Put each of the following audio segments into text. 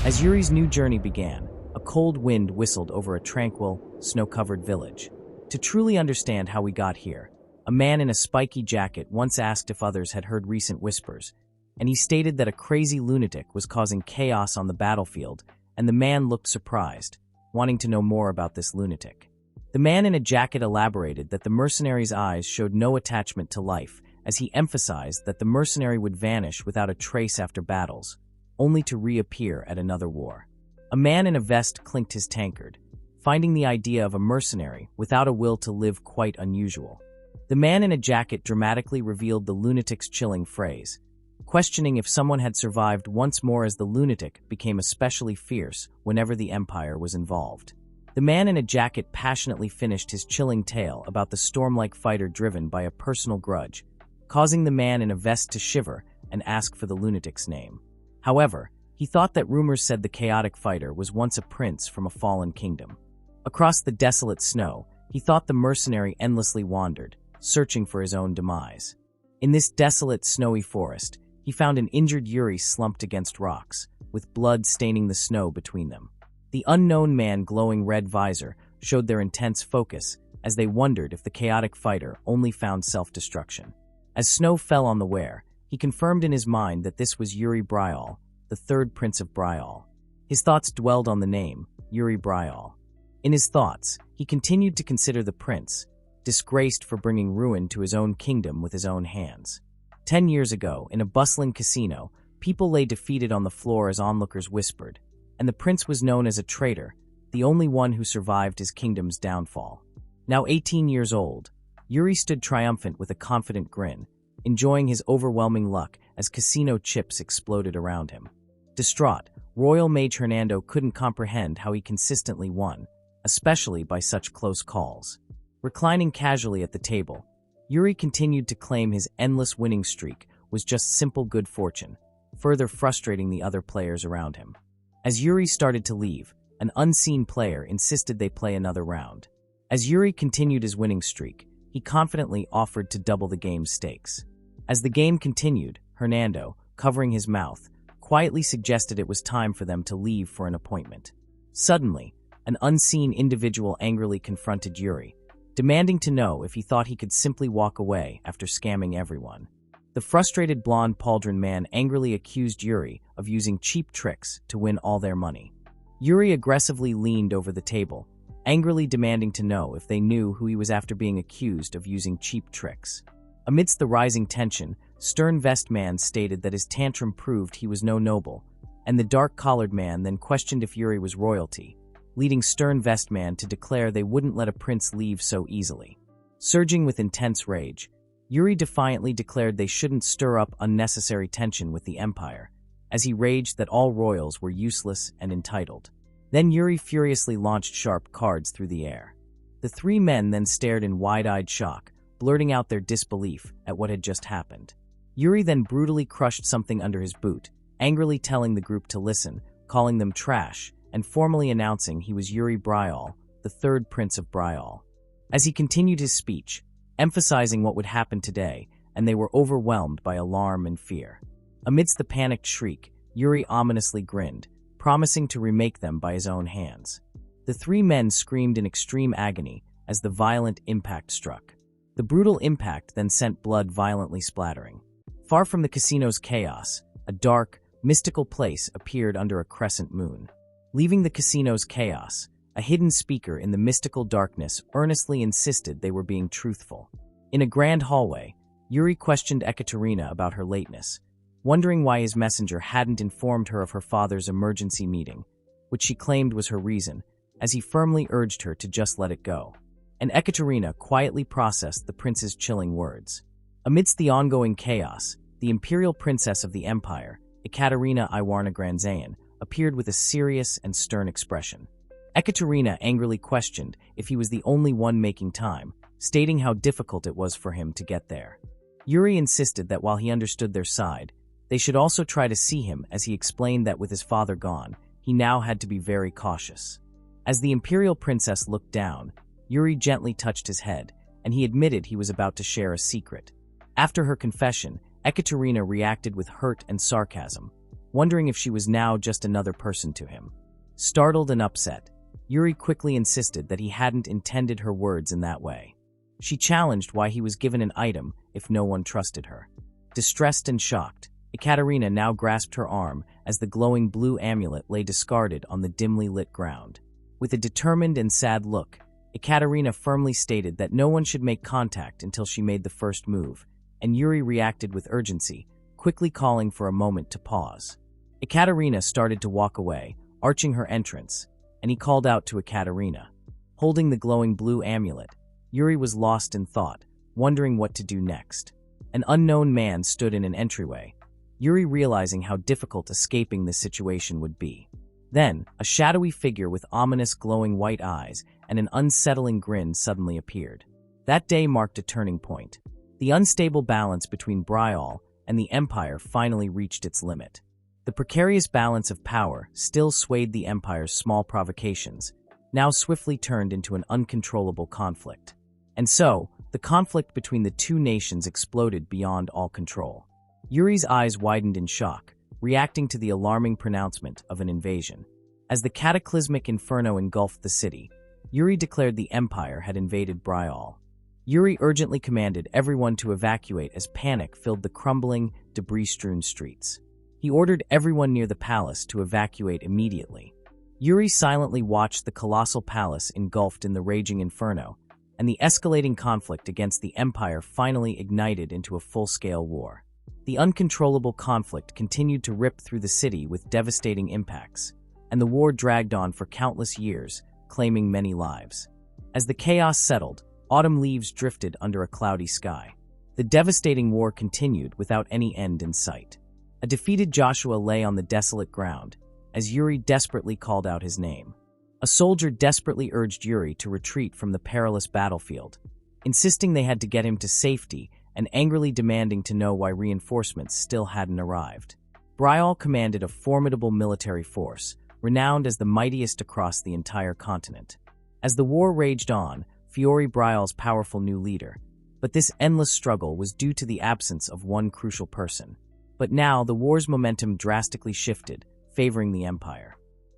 As Yuri's new journey began, a cold wind whistled over a tranquil, snow-covered village. To truly understand how we got here, a man in a spiky jacket once asked if others had heard recent whispers, and he stated that a crazy lunatic was causing chaos on the battlefield, and the man looked surprised, wanting to know more about this lunatic. The man in a jacket elaborated that the mercenary's eyes showed no attachment to life, as he emphasized that the mercenary would vanish without a trace after battles, only to reappear at another war. A man in a vest clinked his tankard, finding the idea of a mercenary without a will to live quite unusual. The man in a jacket dramatically revealed the lunatic's chilling phrase, questioning if someone had survived once more, as the lunatic became especially fierce whenever the Empire was involved. The man in a jacket passionately finished his chilling tale about the storm-like fighter driven by a personal grudge, causing the man in a vest to shiver and ask for the lunatic's name. However, he thought that rumors said the chaotic fighter was once a prince from a fallen kingdom. Across the desolate snow, he thought the mercenary endlessly wandered, searching for his own demise. In this desolate, snowy forest, he found an injured Yuri slumped against rocks, with blood staining the snow between them. The unknown man glowing red visor showed their intense focus as they wondered if the chaotic fighter only found self-destruction. As snow fell on the wear, he confirmed in his mind that this was Yuri Bryal, the third prince of Bryal. His thoughts dwelled on the name, Yuri Bryal. In his thoughts, he continued to consider the prince, disgraced for bringing ruin to his own kingdom with his own hands. 10 years ago, in a bustling casino, people lay defeated on the floor as onlookers whispered, and the prince was known as a traitor, the only one who survived his kingdom's downfall. Now 18 years old, Yuri stood triumphant with a confident grin, enjoying his overwhelming luck as casino chips exploded around him. Distraught, Royal Mage Hernando couldn't comprehend how he consistently won, especially by such close calls. Reclining casually at the table, Yuri continued to claim his endless winning streak was just simple good fortune, further frustrating the other players around him. As Yuri started to leave, an unseen player insisted they play another round. As Yuri continued his winning streak, he confidently offered to double the game's stakes. As the game continued, Hernando, covering his mouth, quietly suggested it was time for them to leave for an appointment. Suddenly, an unseen individual angrily confronted Yuri, demanding to know if he thought he could simply walk away after scamming everyone. The frustrated blonde pauldron man angrily accused Yuri of using cheap tricks to win all their money. Yuri aggressively leaned over the table, angrily demanding to know if they knew who he was after being accused of using cheap tricks. Amidst the rising tension, Stern Vest Man stated that his tantrum proved he was no noble, and the dark-collared man then questioned if Yuri was royalty, leading Stern Vest Man to declare they wouldn't let a prince leave so easily. Surging with intense rage, Yuri defiantly declared they shouldn't stir up unnecessary tension with the Empire, as he raged that all royals were useless and entitled. Then Yuri furiously launched sharp cards through the air. The three men then stared in wide-eyed shock, blurting out their disbelief at what had just happened. Yuri then brutally crushed something under his boot, angrily telling the group to listen, calling them trash, and formally announcing he was Yuri Bryal, the third prince of Bryal. As he continued his speech, emphasizing what would happen today, and they were overwhelmed by alarm and fear. Amidst the panicked shriek, Yuri ominously grinned, promising to remake them by his own hands. The three men screamed in extreme agony as the violent impact struck. The brutal impact then sent blood violently splattering. Far from the casino's chaos, a dark, mystical place appeared under a crescent moon. Leaving the casino's chaos, a hidden speaker in the mystical darkness earnestly insisted they were being truthful. In a grand hallway, Yuri questioned Ekaterina about her lateness, wondering why his messenger hadn't informed her of her father's emergency meeting, which she claimed was her reason, as he firmly urged her to just let it go. And Ekaterina quietly processed the prince's chilling words. Amidst the ongoing chaos, the imperial princess of the empire, Ekaterina Iwarna Granzayan, appeared with a serious and stern expression. Ekaterina angrily questioned if he was the only one making time, stating how difficult it was for him to get there. Yuri insisted that while he understood their side, they should also try to see him, as he explained that with his father gone, he now had to be very cautious. As the imperial princess looked down, Yuri gently touched his head, and he admitted he was about to share a secret. After her confession, Ekaterina reacted with hurt and sarcasm, wondering if she was now just another person to him. Startled and upset, Yuri quickly insisted that he hadn't intended her words in that way. She challenged why he was given an item if no one trusted her. Distressed and shocked, Ekaterina now grasped her arm as the glowing blue amulet lay discarded on the dimly lit ground. With a determined and sad look, Ekaterina firmly stated that no one should make contact until she made the first move, and Yuri reacted with urgency, quickly calling for a moment to pause. Ekaterina started to walk away, arching her entrance, and he called out to Ekaterina. Holding the glowing blue amulet, Yuri was lost in thought, wondering what to do next. An unknown man stood in an entryway, Yuri realizing how difficult escaping this situation would be. Then, a shadowy figure with ominous glowing white eyes and an unsettling grin suddenly appeared. That day marked a turning point. The unstable balance between Bryal and the Empire finally reached its limit. The precarious balance of power still swayed the Empire's small provocations, now swiftly turned into an uncontrollable conflict. And so, the conflict between the two nations exploded beyond all control. Yuri's eyes widened in shock, reacting to the alarming pronouncement of an invasion. As the cataclysmic inferno engulfed the city, Yuri declared the Empire had invaded Bryal. Yuri urgently commanded everyone to evacuate as panic filled the crumbling, debris-strewn streets. He ordered everyone near the palace to evacuate immediately. Yuri silently watched the colossal palace engulfed in the raging inferno, and the escalating conflict against the Empire finally ignited into a full-scale war. The uncontrollable conflict continued to rip through the city with devastating impacts, and the war dragged on for countless years, claiming many lives. As the chaos settled, autumn leaves drifted under a cloudy sky. The devastating war continued without any end in sight. A defeated Joshua lay on the desolate ground, as Yuri desperately called out his name. A soldier desperately urged Yuri to retreat from the perilous battlefield, insisting they had to get him to safety and angrily demanding to know why reinforcements still hadn't arrived. Bryal commanded a formidable military force, renowned as the mightiest across the entire continent. As the war raged on, Fiore Bryal's powerful new leader, but this endless struggle was due to the absence of one crucial person. But now the war's momentum drastically shifted, favoring the Empire.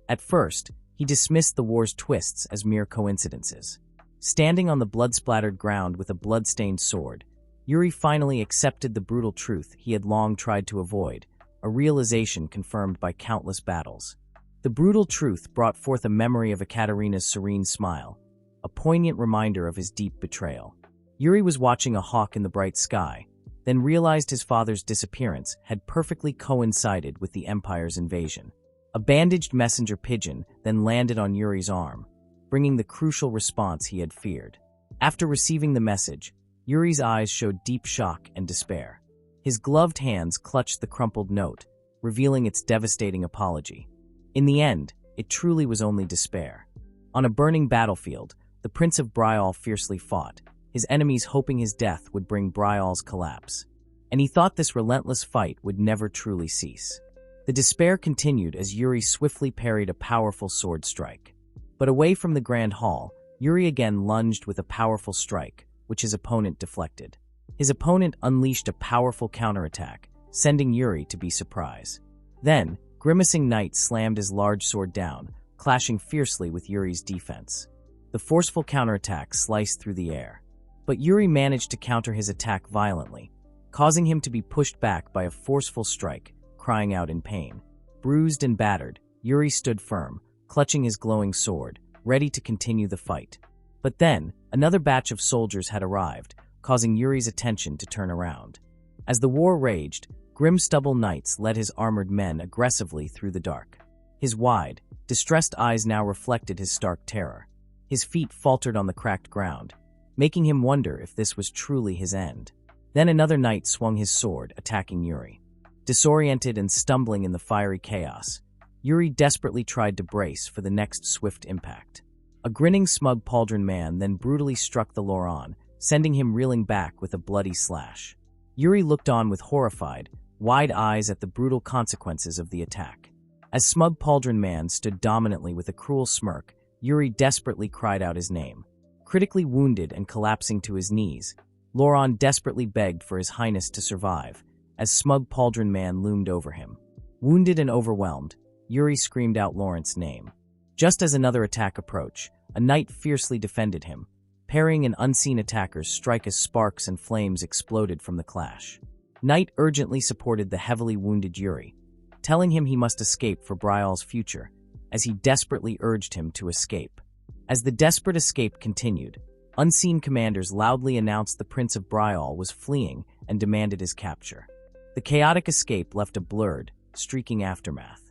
At first, he dismissed the war's twists as mere coincidences. Standing on the blood-splattered ground with a blood-stained sword, Yuri finally accepted the brutal truth he had long tried to avoid, a realization confirmed by countless battles. The brutal truth brought forth a memory of Ekaterina's serene smile, a poignant reminder of his deep betrayal. Yuri was watching a hawk in the bright sky, then realized his father's disappearance had perfectly coincided with the Empire's invasion. A bandaged messenger pigeon then landed on Yuri's arm, bringing the crucial response he had feared. After receiving the message, Yuri's eyes showed deep shock and despair. His gloved hands clutched the crumpled note, revealing its devastating apology. In the end, it truly was only despair. On a burning battlefield, the Prince of Bryal fiercely fought, his enemies hoping his death would bring Bryal's collapse. And he thought this relentless fight would never truly cease. The despair continued as Yuri swiftly parried a powerful sword strike. But away from the Grand Hall, Yuri again lunged with a powerful strike, which his opponent deflected. His opponent unleashed a powerful counterattack, sending Yuri to be surprised. Then, grimacing knight slammed his large sword down, clashing fiercely with Yuri's defense. The forceful counterattack sliced through the air. But Yuri managed to counter his attack violently, causing him to be pushed back by a forceful strike, crying out in pain. Bruised and battered, Yuri stood firm, clutching his glowing sword, ready to continue the fight. But then, another batch of soldiers had arrived, causing Yuri's attention to turn around. As the war raged, grim stubble knights led his armored men aggressively through the dark. His wide, distressed eyes now reflected his stark terror. His feet faltered on the cracked ground, making him wonder if this was truly his end. Then another knight swung his sword, attacking Yuri. Disoriented and stumbling in the fiery chaos, Yuri desperately tried to brace for the next swift impact. A grinning smug pauldron man then brutally struck the Loran, sending him reeling back with a bloody slash. Yuri looked on with horrified, wide eyes at the brutal consequences of the attack. As smug pauldron man stood dominantly with a cruel smirk, Yuri desperately cried out his name. Critically wounded and collapsing to his knees, Loran desperately begged for his highness to survive, as smug pauldron man loomed over him. Wounded and overwhelmed, Yuri screamed out Laurent's name. Just as another attack approached, a knight fiercely defended him, parrying an unseen attacker's strike as sparks and flames exploded from the clash. Knight urgently supported the heavily wounded Yuri, telling him he must escape for Bryal's future, as he desperately urged him to escape. As the desperate escape continued, unseen commanders loudly announced the Prince of Bryal was fleeing and demanded his capture. The chaotic escape left a blurred, streaking aftermath.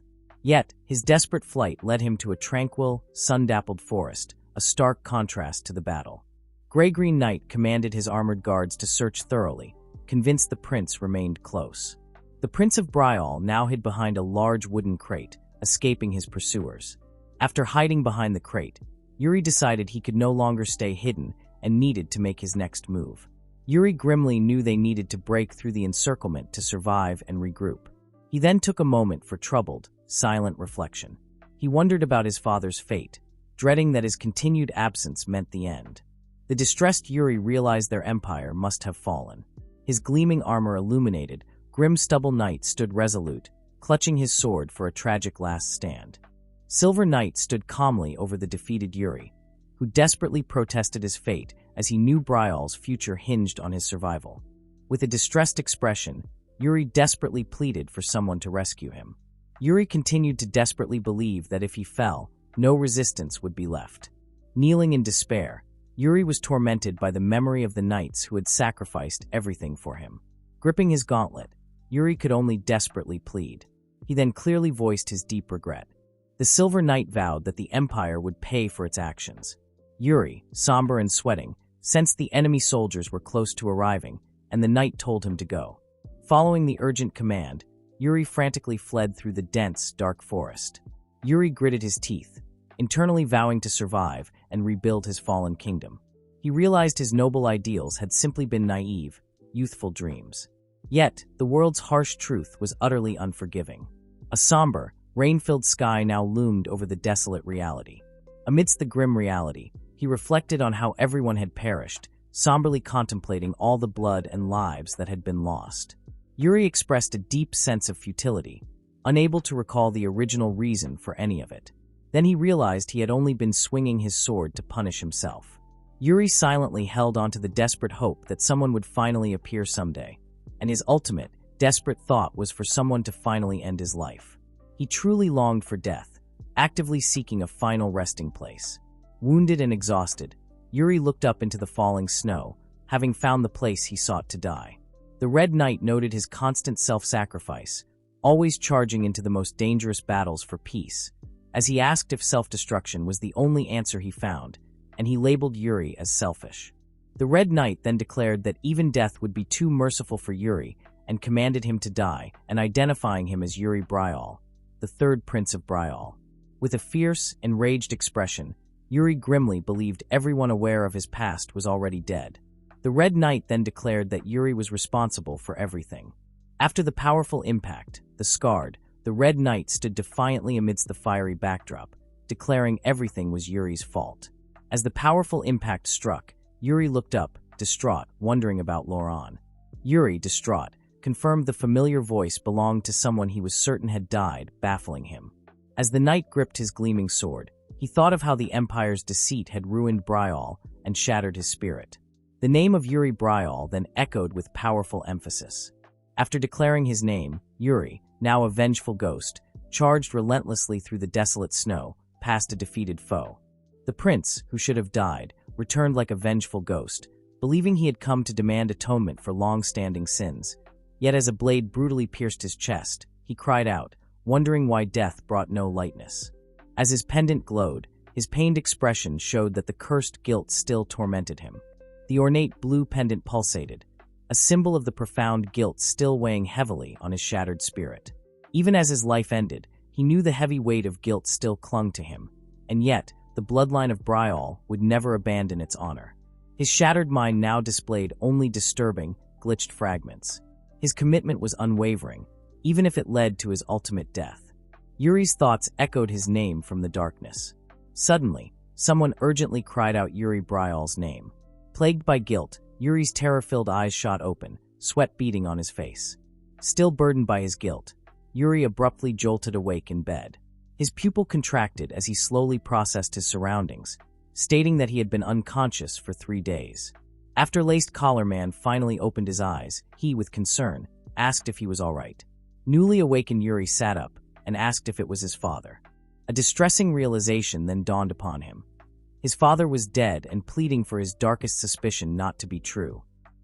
Yet, his desperate flight led him to a tranquil, sun-dappled forest, a stark contrast to the battle. Gray-Green Knight commanded his armored guards to search thoroughly, convinced the prince remained close. The Prince of Bryal now hid behind a large wooden crate, escaping his pursuers. After hiding behind the crate, Yuri decided he could no longer stay hidden and needed to make his next move. Yuri grimly knew they needed to break through the encirclement to survive and regroup. He then took a moment for troubled, silent reflection. He wondered about his father's fate, dreading that his continued absence meant the end. The distressed Yuri realized their empire must have fallen. His gleaming armor illuminated, Grim Stubble Knight stood resolute, clutching his sword for a tragic last stand. Silver Knight stood calmly over the defeated Yuri, who desperately protested his fate as he knew Bryal's future hinged on his survival. With a distressed expression, Yuri desperately pleaded for someone to rescue him. Yuri continued to desperately believe that if he fell, no resistance would be left. Kneeling in despair, Yuri was tormented by the memory of the knights who had sacrificed everything for him. Gripping his gauntlet, Yuri could only desperately plead. He then clearly voiced his deep regret. The Silver Knight vowed that the Empire would pay for its actions. Yuri, somber and sweating, sensed the enemy soldiers were close to arriving, and the knight told him to go. Following the urgent command, Yuri frantically fled through the dense, dark forest. Yuri gritted his teeth, internally vowing to survive and rebuild his fallen kingdom. He realized his noble ideals had simply been naive, youthful dreams. Yet, the world's harsh truth was utterly unforgiving. A somber, rain-filled sky now loomed over the desolate reality. Amidst the grim reality, he reflected on how everyone had perished, somberly contemplating all the blood and lives that had been lost. Yuri expressed a deep sense of futility, unable to recall the original reason for any of it. Then he realized he had only been swinging his sword to punish himself. Yuri silently held onto the desperate hope that someone would finally appear someday, and his ultimate, desperate thought was for someone to finally end his life. He truly longed for death, actively seeking a final resting place. Wounded and exhausted, Yuri looked up into the falling snow, having found the place he sought to die. The Red Knight noted his constant self-sacrifice, always charging into the most dangerous battles for peace, as he asked if self-destruction was the only answer he found, and he labeled Yuri as selfish. The Red Knight then declared that even death would be too merciful for Yuri and commanded him to die, and identifying him as Yuri Bryal, the third Prince of Bryal. With a fierce, enraged expression, Yuri grimly believed everyone aware of his past was already dead. The Red Knight then declared that Yuri was responsible for everything. After the powerful impact, the scarred, the Red Knight stood defiantly amidst the fiery backdrop, declaring everything was Yuri's fault. As the powerful impact struck, Yuri looked up, distraught, wondering about Laurent. Yuri, distraught, confirmed the familiar voice belonged to someone he was certain had died, baffling him. As the knight gripped his gleaming sword, he thought of how the Empire's deceit had ruined Bryal and shattered his spirit. The name of Yuri Bryal then echoed with powerful emphasis. After declaring his name, Yuri, now a vengeful ghost, charged relentlessly through the desolate snow, past a defeated foe. The prince, who should have died, returned like a vengeful ghost, believing he had come to demand atonement for long-standing sins. Yet as a blade brutally pierced his chest, he cried out, wondering why death brought no lightness. As his pendant glowed, his pained expression showed that the cursed guilt still tormented him. The ornate blue pendant pulsated, a symbol of the profound guilt still weighing heavily on his shattered spirit. Even as his life ended, he knew the heavy weight of guilt still clung to him, and yet, the bloodline of Bryal would never abandon its honor. His shattered mind now displayed only disturbing, glitched fragments. His commitment was unwavering, even if it led to his ultimate death. Yuri's thoughts echoed his name from the darkness. Suddenly, someone urgently cried out Yuri Bryal's name. Plagued by guilt, Yuri's terror-filled eyes shot open, sweat beading on his face. Still burdened by his guilt, Yuri abruptly jolted awake in bed. His pupil contracted as he slowly processed his surroundings, stating that he had been unconscious for 3 days. After Laced Collar Man finally opened his eyes, he, with concern, asked if he was all right. Newly awakened Yuri sat up and asked if it was his father. A distressing realization then dawned upon him. His father was dead and pleading for his darkest suspicion not to be true.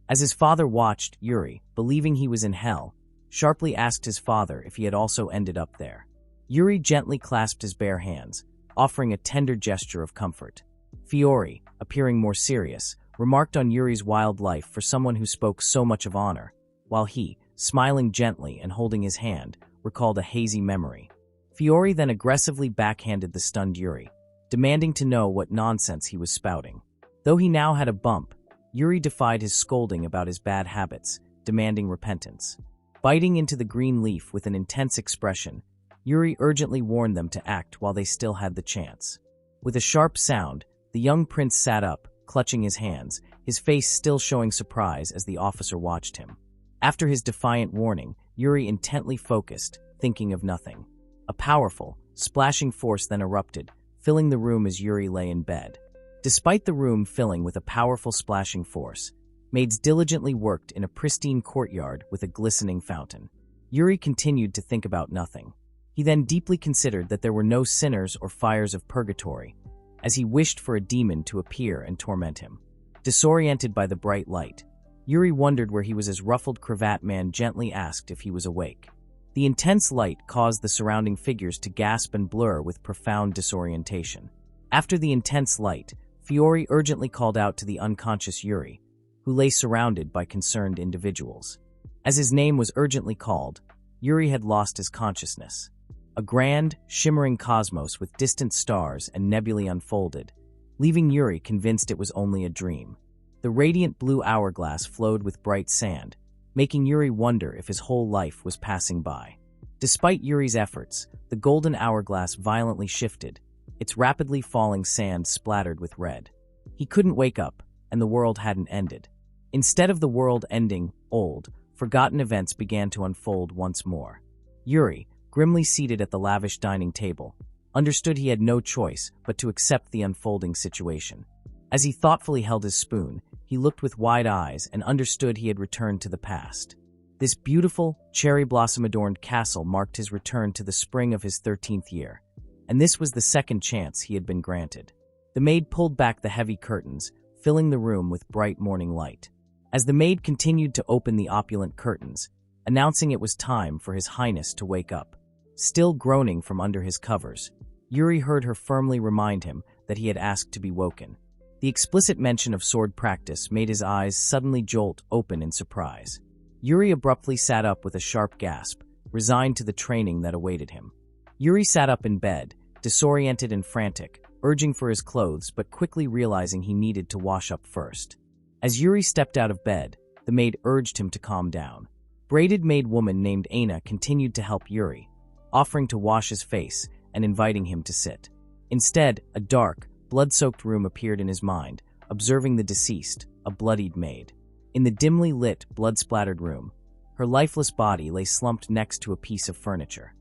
As his father watched, Yuri, believing he was in hell, sharply asked his father if he had also ended up there. Yuri gently clasped his bare hands, offering a tender gesture of comfort. Fiore, appearing more serious, remarked on Yuri's wild life for someone who spoke so much of honor, while he, smiling gently and holding his hand, recalled a hazy memory. Fiore then aggressively backhanded the stunned Yuri, demanding to know what nonsense he was spouting. Though he now had a bump, Yuri defied his scolding about his bad habits, demanding repentance. Biting into the green leaf with an intense expression, Yuri urgently warned them to act while they still had the chance. With a sharp sound, the young prince sat up, clutching his hands, his face still showing surprise as the officer watched him. After his defiant warning, Yuri intently focused, thinking of nothing. A powerful, splashing force then erupted, filling the room as Yuri lay in bed. Despite the room filling with a powerful splashing force, maids diligently worked in a pristine courtyard with a glistening fountain. Yuri continued to think about nothing. He then deeply considered that there were no sinners or fires of purgatory, as he wished for a demon to appear and torment him. Disoriented by the bright light, Yuri wondered where he was as Ruffled Cravat Man gently asked if he was awake. The intense light caused the surrounding figures to gasp and blur with profound disorientation. After the intense light, Fiore urgently called out to the unconscious Yuri, who lay surrounded by concerned individuals. As his name was urgently called, Yuri had lost his consciousness. A grand, shimmering cosmos with distant stars and nebulae unfolded, leaving Yuri convinced it was only a dream. The radiant blue hourglass flowed with bright sand, making Yuri wonder if his whole life was passing by. Despite Yuri's efforts, the golden hourglass violently shifted, its rapidly falling sand splattered with red. He couldn't wake up, and the world hadn't ended. Instead of the world ending, old, forgotten events began to unfold once more. Yuri, grimly seated at the lavish dining table, understood he had no choice but to accept the unfolding situation. As he thoughtfully held his spoon, he looked with wide eyes and understood he had returned to the past. This beautiful, cherry blossom-adorned castle marked his return to the spring of his 13th year, and this was the second chance he had been granted. The maid pulled back the heavy curtains, filling the room with bright morning light. As the maid continued to open the opulent curtains, announcing it was time for His Highness to wake up. Still groaning from under his covers, Yuri heard her firmly remind him that he had asked to be woken. The explicit mention of sword practice made his eyes suddenly jolt open in surprise. Yuri abruptly sat up with a sharp gasp, resigned to the training that awaited him. Yuri sat up in bed, disoriented and frantic, urging for his clothes but quickly realizing he needed to wash up first. As Yuri stepped out of bed, the maid urged him to calm down. Braided maid woman named Aina continued to help Yuri, offering to wash his face and inviting him to sit. Instead, a dark, blood-soaked room appeared in his mind, observing the deceased, a bloodied maid. In the dimly lit, blood-splattered room, her lifeless body lay slumped next to a piece of furniture.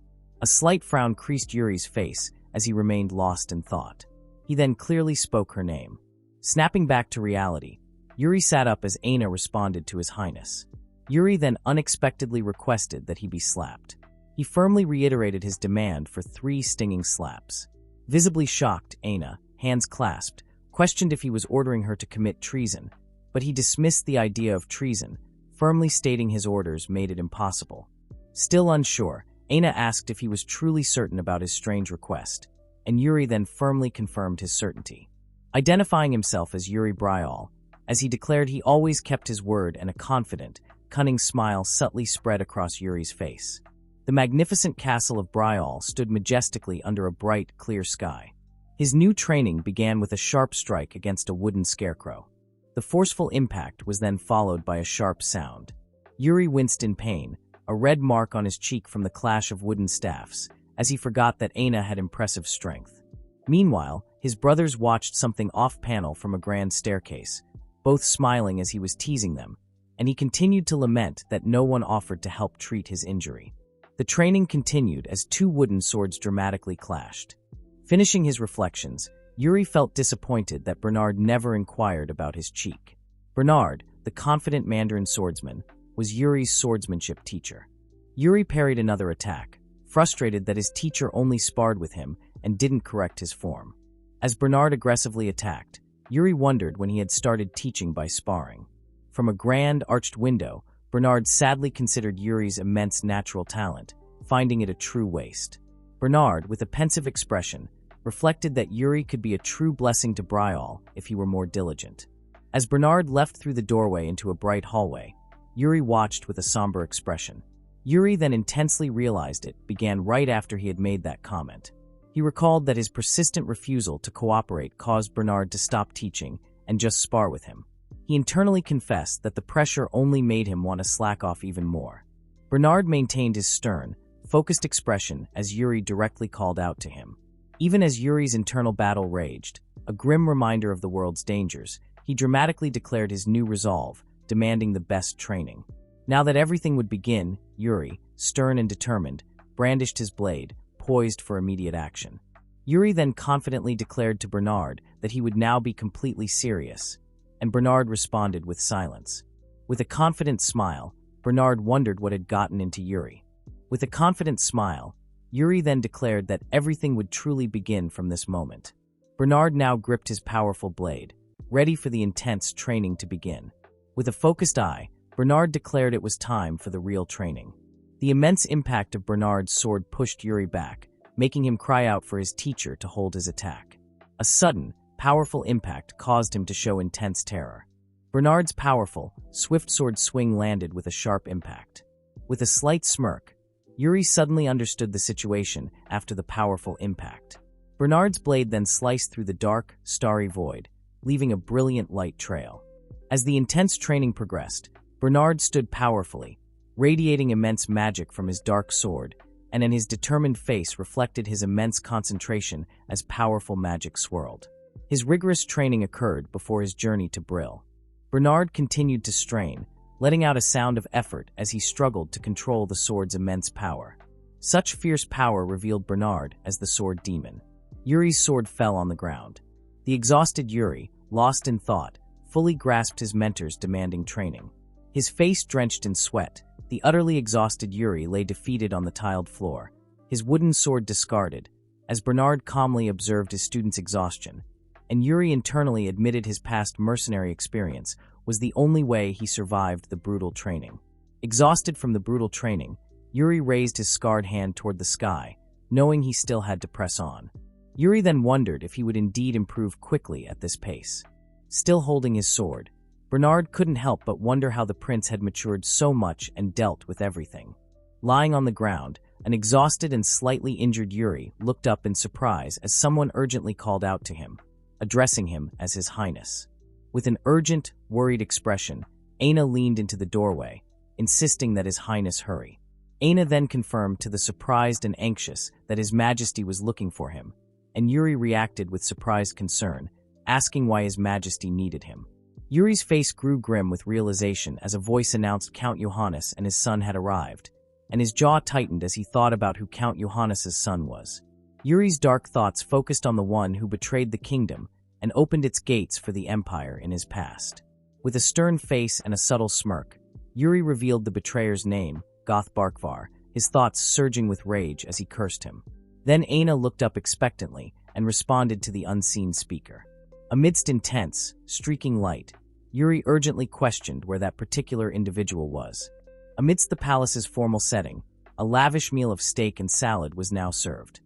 A slight frown creased Yuri's face as he remained lost in thought. He then clearly spoke her name. Snapping back to reality, Yuri sat up as Aina responded to His Highness. Yuri then unexpectedly requested that he be slapped. He firmly reiterated his demand for 3 stinging slaps. Visibly shocked, Aina, hands clasped, questioned if he was ordering her to commit treason, but he dismissed the idea of treason, firmly stating his orders made it impossible. Still unsure, Aina asked if he was truly certain about his strange request, and Yuri then firmly confirmed his certainty. Identifying himself as Yuri Bryall, as he declared he always kept his word, and a confident, cunning smile subtly spread across Yuri's face. The magnificent castle of Bryall stood majestically under a bright, clear sky. His new training began with a sharp strike against a wooden scarecrow. The forceful impact was then followed by a sharp sound. Yuri winced in pain, a red mark on his cheek from the clash of wooden staffs, as he forgot that Aina had impressive strength. Meanwhile, his brothers watched something off-panel from a grand staircase, both smiling as he was teasing them, and he continued to lament that no one offered to help treat his injury. The training continued as two wooden swords dramatically clashed. Finishing his reflections, Yuri felt disappointed that Bernard never inquired about his cheek. Bernard, the confident Mandarin swordsman, was Yuri's swordsmanship teacher. Yuri parried another attack, frustrated that his teacher only sparred with him and didn't correct his form. As Bernard aggressively attacked, Yuri wondered when he had started teaching by sparring. From a grand, arched window, Bernard sadly considered Yuri's immense natural talent, finding it a true waste. Bernard, with a pensive expression, reflected that Yuri could be a true blessing to Bryall if he were more diligent. As Bernard left through the doorway into a bright hallway, Yuri watched with a somber expression. Yuri then intensely realized it began right after he had made that comment. He recalled that his persistent refusal to cooperate caused Bernard to stop teaching and just spar with him. He internally confessed that the pressure only made him want to slack off even more. Bernard maintained his stern, focused expression as Yuri directly called out to him. Even as Yuri's internal battle raged, a grim reminder of the world's dangers, he dramatically declared his new resolve, demanding the best training. Now that everything would begin, Yuri, stern and determined, brandished his blade, poised for immediate action. Yuri then confidently declared to Bernard that he would now be completely serious, and Bernard responded with silence. With a confident smile, Bernard wondered what had gotten into Yuri. With a confident smile, Yuri then declared that everything would truly begin from this moment. Bernard now gripped his powerful blade, ready for the intense training to begin. With a focused eye, Bernard declared it was time for the real training. The immense impact of Bernard's sword pushed Yuri back, making him cry out for his teacher to hold his attack. A sudden, powerful impact caused him to show intense terror. Bernard's powerful, swift sword swing landed with a sharp impact. With a slight smirk, Yuri suddenly understood the situation after the powerful impact. Bernard's blade then sliced through the dark, starry void, leaving a brilliant light trail. As the intense training progressed, Bernard stood powerfully, radiating immense magic from his dark sword, and in his determined face reflected his immense concentration as powerful magic swirled. His rigorous training occurred before his journey to Brill. Bernard continued to strain, letting out a sound of effort as he struggled to control the sword's immense power. Such fierce power revealed Bernard as the sword demon. Yuri's sword fell on the ground. The exhausted Yuri, lost in thought, fully grasped his mentor's demanding training. His face drenched in sweat, the utterly exhausted Yuri lay defeated on the tiled floor, his wooden sword discarded, as Bernard calmly observed his student's exhaustion, and Yuri internally admitted his past mercenary experience was the only way he survived the brutal training. Exhausted from the brutal training, Yuri raised his scarred hand toward the sky, knowing he still had to press on. Yuri then wondered if he would indeed improve quickly at this pace. Still holding his sword, Bernard couldn't help but wonder how the prince had matured so much and dealt with everything. Lying on the ground, an exhausted and slightly injured Yuri looked up in surprise as someone urgently called out to him, addressing him as His Highness. With an urgent, worried expression, Aina leaned into the doorway, insisting that His Highness hurry. Aina then confirmed to the surprised and anxious that His Majesty was looking for him, and Yuri reacted with surprised concern, asking why His Majesty needed him. Yuri's face grew grim with realization as a voice announced Count Johannes and his son had arrived, and his jaw tightened as he thought about who Count Johannes's son was. Yuri's dark thoughts focused on the one who betrayed the kingdom and opened its gates for the empire in his past. With a stern face and a subtle smirk, Yuri revealed the betrayer's name, Goth Barkvar, his thoughts surging with rage as he cursed him. Then Aina looked up expectantly and responded to the unseen speaker. Amidst intense, streaking light, Yuri urgently questioned where that particular individual was. Amidst the palace's formal setting, a lavish meal of steak and salad was now served.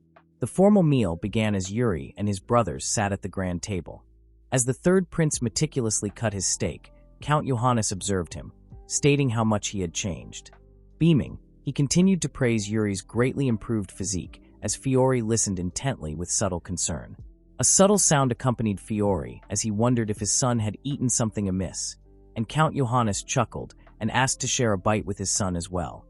The formal meal began as Yuri and his brothers sat at the grand table. As the third prince meticulously cut his steak, Count Johannes observed him, stating how much he had changed. Beaming, he continued to praise Yuri's greatly improved physique as Fiore listened intently with subtle concern. A subtle sound accompanied Fiore as he wondered if his son had eaten something amiss, and Count Johannes chuckled and asked to share a bite with his son as well.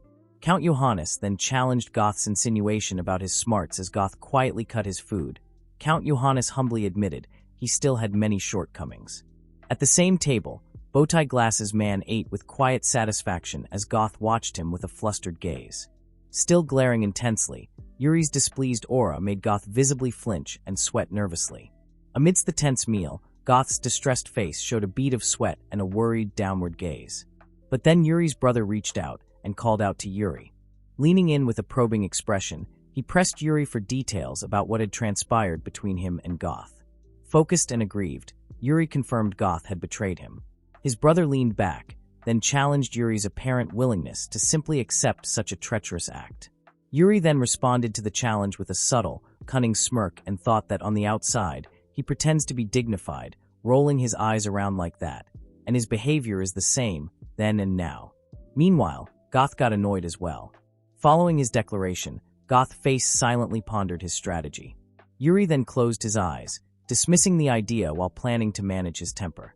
Count Johannes then challenged Goth's insinuation about his smarts as Goth quietly cut his food. Count Johannes humbly admitted he still had many shortcomings. At the same table, Bowtie Glass's man ate with quiet satisfaction as Goth watched him with a flustered gaze. Still glaring intensely, Yuri's displeased aura made Goth visibly flinch and sweat nervously. Amidst the tense meal, Goth's distressed face showed a bead of sweat and a worried, downward gaze. But then Yuri's brother reached out and called out to Yuri. Leaning in with a probing expression, he pressed Yuri for details about what had transpired between him and Goth. Focused and aggrieved, Yuri confirmed Goth had betrayed him. His brother leaned back, then challenged Yuri's apparent willingness to simply accept such a treacherous act. Yuri then responded to the challenge with a subtle, cunning smirk and thought that on the outside, he pretends to be dignified, rolling his eyes around like that, and his behavior is the same, then and now. Meanwhile, Goth got annoyed as well. Following his declaration, Goth face silently pondered his strategy. Yuri then closed his eyes, dismissing the idea while planning to manage his temper.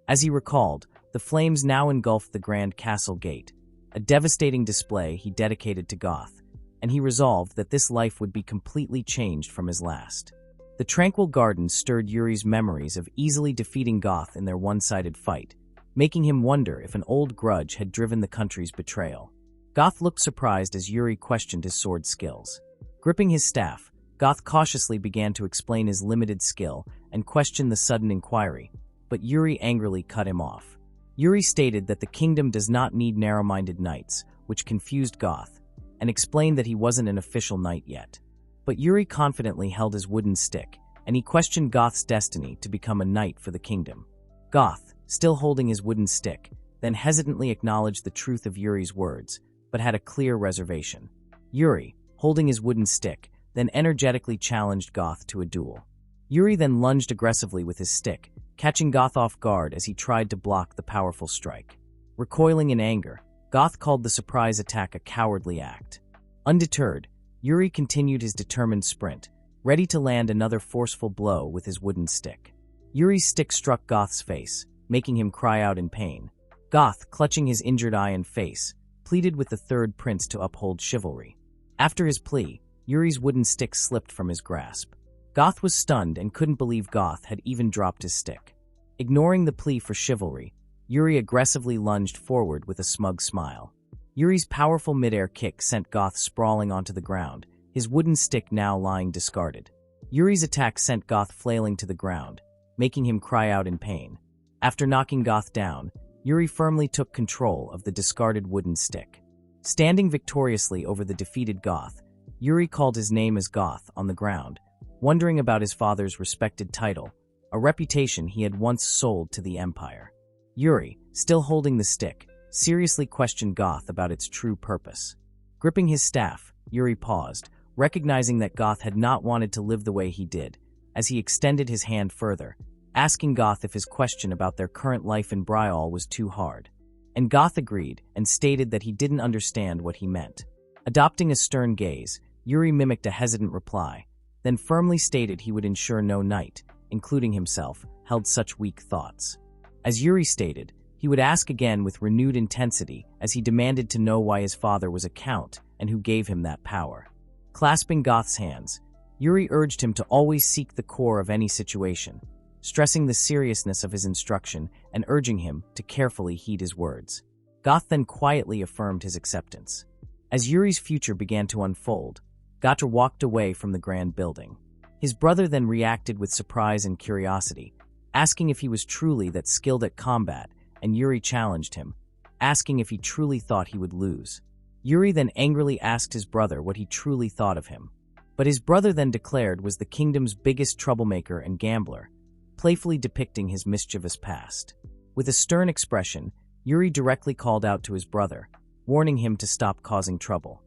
As he recalled, the flames now engulfed the grand castle gate, a devastating display he dedicated to Goth, and he resolved that this life would be completely changed from his last. The tranquil garden stirred Yuri's memories of easily defeating Goth in their one-sided fight, making him wonder if an old grudge had driven the country's betrayal. Goth looked surprised as Yuri questioned his sword skills. Gripping his staff, Goth cautiously began to explain his limited skill and question the sudden inquiry, but Yuri angrily cut him off. Yuri stated that the kingdom does not need narrow-minded knights, which confused Goth, and explained that he wasn't an official knight yet. But Yuri confidently held his wooden stick, and he questioned Goth's destiny to become a knight for the kingdom. Goth, still holding his wooden stick, then hesitantly acknowledged the truth of Yuri's words, but had a clear reservation. Yuri, holding his wooden stick, then energetically challenged Goth to a duel. Yuri then lunged aggressively with his stick, catching Goth off guard as he tried to block the powerful strike. Recoiling in anger, Goth called the surprise attack a cowardly act. Undeterred, Yuri continued his determined sprint, ready to land another forceful blow with his wooden stick. Yuri's stick struck Goth's face, making him cry out in pain. Goth, clutching his injured eye and face, pleaded with the third prince to uphold chivalry. After his plea, Yuri's wooden stick slipped from his grasp. Goth was stunned and couldn't believe Goth had even dropped his stick. Ignoring the plea for chivalry, Yuri aggressively lunged forward with a smug smile. Yuri's powerful midair kick sent Goth sprawling onto the ground, his wooden stick now lying discarded. Yuri's attack sent Goth flailing to the ground, making him cry out in pain. After knocking Goth down, Yuri firmly took control of the discarded wooden stick. Standing victoriously over the defeated Goth, Yuri called his name as Goth on the ground, wondering about his father's respected title, a reputation he had once sold to the Empire. Yuri, still holding the stick, seriously questioned Goth about its true purpose. Gripping his staff, Yuri paused, recognizing that Goth had not wanted to live the way he did, as he extended his hand further, asking Goth if his question about their current life in Bryall was too hard. And Goth agreed and stated that he didn't understand what he meant. Adopting a stern gaze, Yuri mimicked a hesitant reply, then firmly stated he would ensure no knight, including himself, held such weak thoughts. As Yuri stated, he would ask again with renewed intensity as he demanded to know why his father was a count and who gave him that power. Clasping Goth's hands, Yuri urged him to always seek the core of any situation, stressing the seriousness of his instruction and urging him to carefully heed his words. Goth then quietly affirmed his acceptance. As Yuri's future began to unfold, Goth walked away from the grand building. His brother then reacted with surprise and curiosity, asking if he was truly that skilled at combat, and Yuri challenged him, asking if he truly thought he would lose. Yuri then angrily asked his brother what he truly thought of him. But his brother then declared was the kingdom's biggest troublemaker and gambler, playfully depicting his mischievous past. With a stern expression, Yuri directly called out to his brother, warning him to stop causing trouble.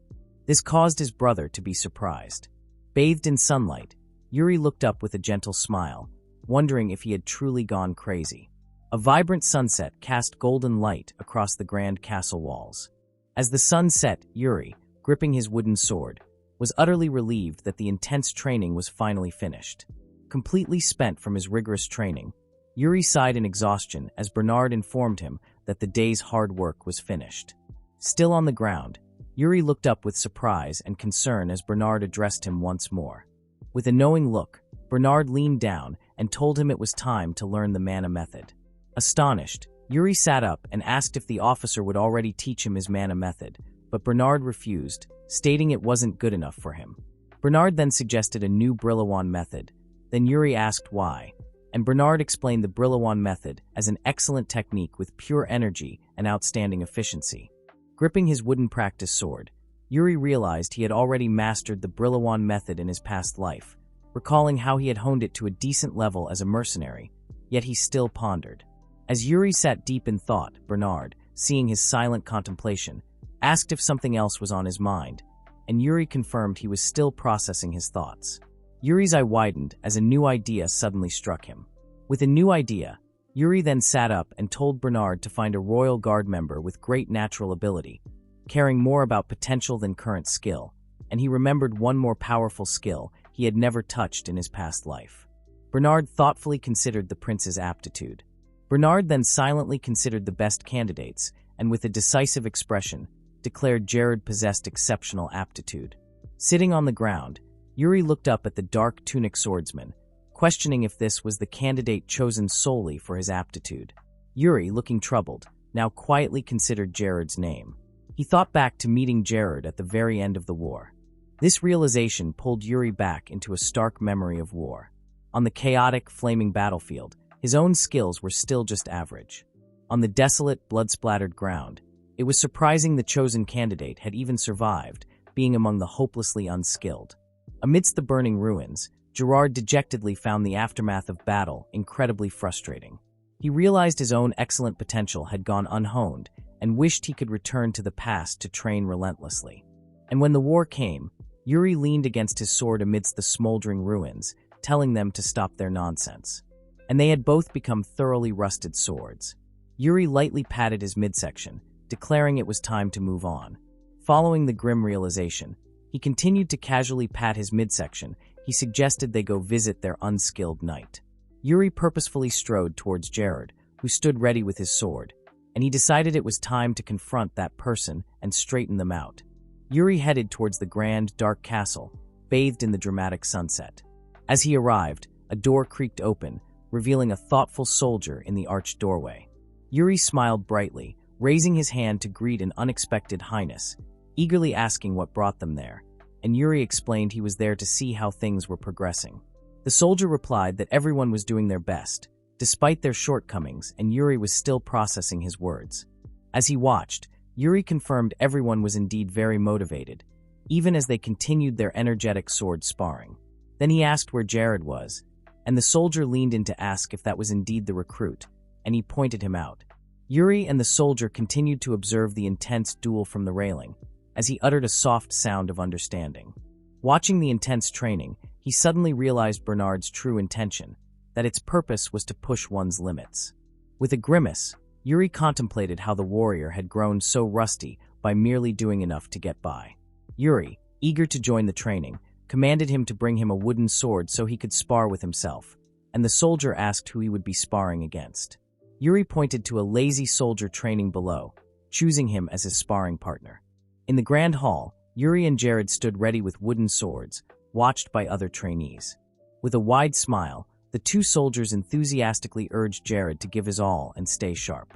This caused his brother to be surprised. Bathed in sunlight, Yuri looked up with a gentle smile, wondering if he had truly gone crazy. A vibrant sunset cast golden light across the grand castle walls. As the sun set, Yuri, gripping his wooden sword, was utterly relieved that the intense training was finally finished. Completely spent from his rigorous training, Yuri sighed in exhaustion as Bernard informed him that the day's hard work was finished. Still on the ground, Yuri looked up with surprise and concern as Bernard addressed him once more. With a knowing look, Bernard leaned down and told him it was time to learn the mana method. Astonished, Yuri sat up and asked if the officer would already teach him his mana method, but Bernard refused, stating it wasn't good enough for him. Bernard then suggested a new Brilliwan method. Then Yuri asked why, and Bernard explained the Brilliwan method as an excellent technique with pure energy and outstanding efficiency. Gripping his wooden practice sword, Yuri realized he had already mastered the Brilliwan method in his past life, recalling how he had honed it to a decent level as a mercenary, yet he still pondered. As Yuri sat deep in thought, Bernard, seeing his silent contemplation, asked if something else was on his mind, and Yuri confirmed he was still processing his thoughts. Yuri's eye widened as a new idea suddenly struck him. With a new idea, Yuri then sat up and told Bernard to find a royal guard member with great natural ability, caring more about potential than current skill, and he remembered one more powerful skill he had never touched in his past life. Bernard thoughtfully considered the prince's aptitude. Bernard then silently considered the best candidates, and with a decisive expression, declared Jared possessed exceptional aptitude. Sitting on the ground, Yuri looked up at the dark tunic swordsman, questioning if this was the candidate chosen solely for his aptitude. Yuri, looking troubled, now quietly considered Jared's name. He thought back to meeting Jared at the very end of the war. This realization pulled Yuri back into a stark memory of war. On the chaotic, flaming battlefield, his own skills were still just average. On the desolate, blood-splattered ground, it was surprising the chosen candidate had even survived, being among the hopelessly unskilled. Amidst the burning ruins, Gerard dejectedly found the aftermath of battle incredibly frustrating. He realized his own excellent potential had gone unhoned and wished he could return to the past to train relentlessly. And when the war came, Yuri leaned against his sword amidst the smoldering ruins, telling them to stop their nonsense. And they had both become thoroughly rusted swords. Yuri lightly patted his midsection, declaring it was time to move on. Following the grim realization, he continued to casually pat his midsection. He suggested they go visit their unskilled knight. Yuri purposefully strode towards Jared, who stood ready with his sword, and he decided it was time to confront that person and straighten them out. Yuri headed towards the grand, dark castle, bathed in the dramatic sunset. As he arrived, a door creaked open, revealing a thoughtful soldier in the arched doorway. Yuri smiled brightly, raising his hand to greet an unexpected highness, eagerly asking what brought them there, and Yuri explained he was there to see how things were progressing. The soldier replied that everyone was doing their best, despite their shortcomings, and Yuri was still processing his words. As he watched, Yuri confirmed everyone was indeed very motivated, even as they continued their energetic sword sparring. Then he asked where Jared was, and the soldier leaned in to ask if that was indeed the recruit, and he pointed him out. Yuri and the soldier continued to observe the intense duel from the railing, as he uttered a soft sound of understanding. Watching the intense training, he suddenly realized Bernard's true intention, that its purpose was to push one's limits. With a grimace, Yuri contemplated how the warrior had grown so rusty by merely doing enough to get by. Yuri, eager to join the training, commanded him to bring him a wooden sword so he could spar with himself, and the soldier asked who he would be sparring against. Yuri pointed to a lazy soldier training below, choosing him as his sparring partner. In the grand hall, Yuri and Jared stood ready with wooden swords, watched by other trainees. With a wide smile, the two soldiers enthusiastically urged Jared to give his all and stay sharp.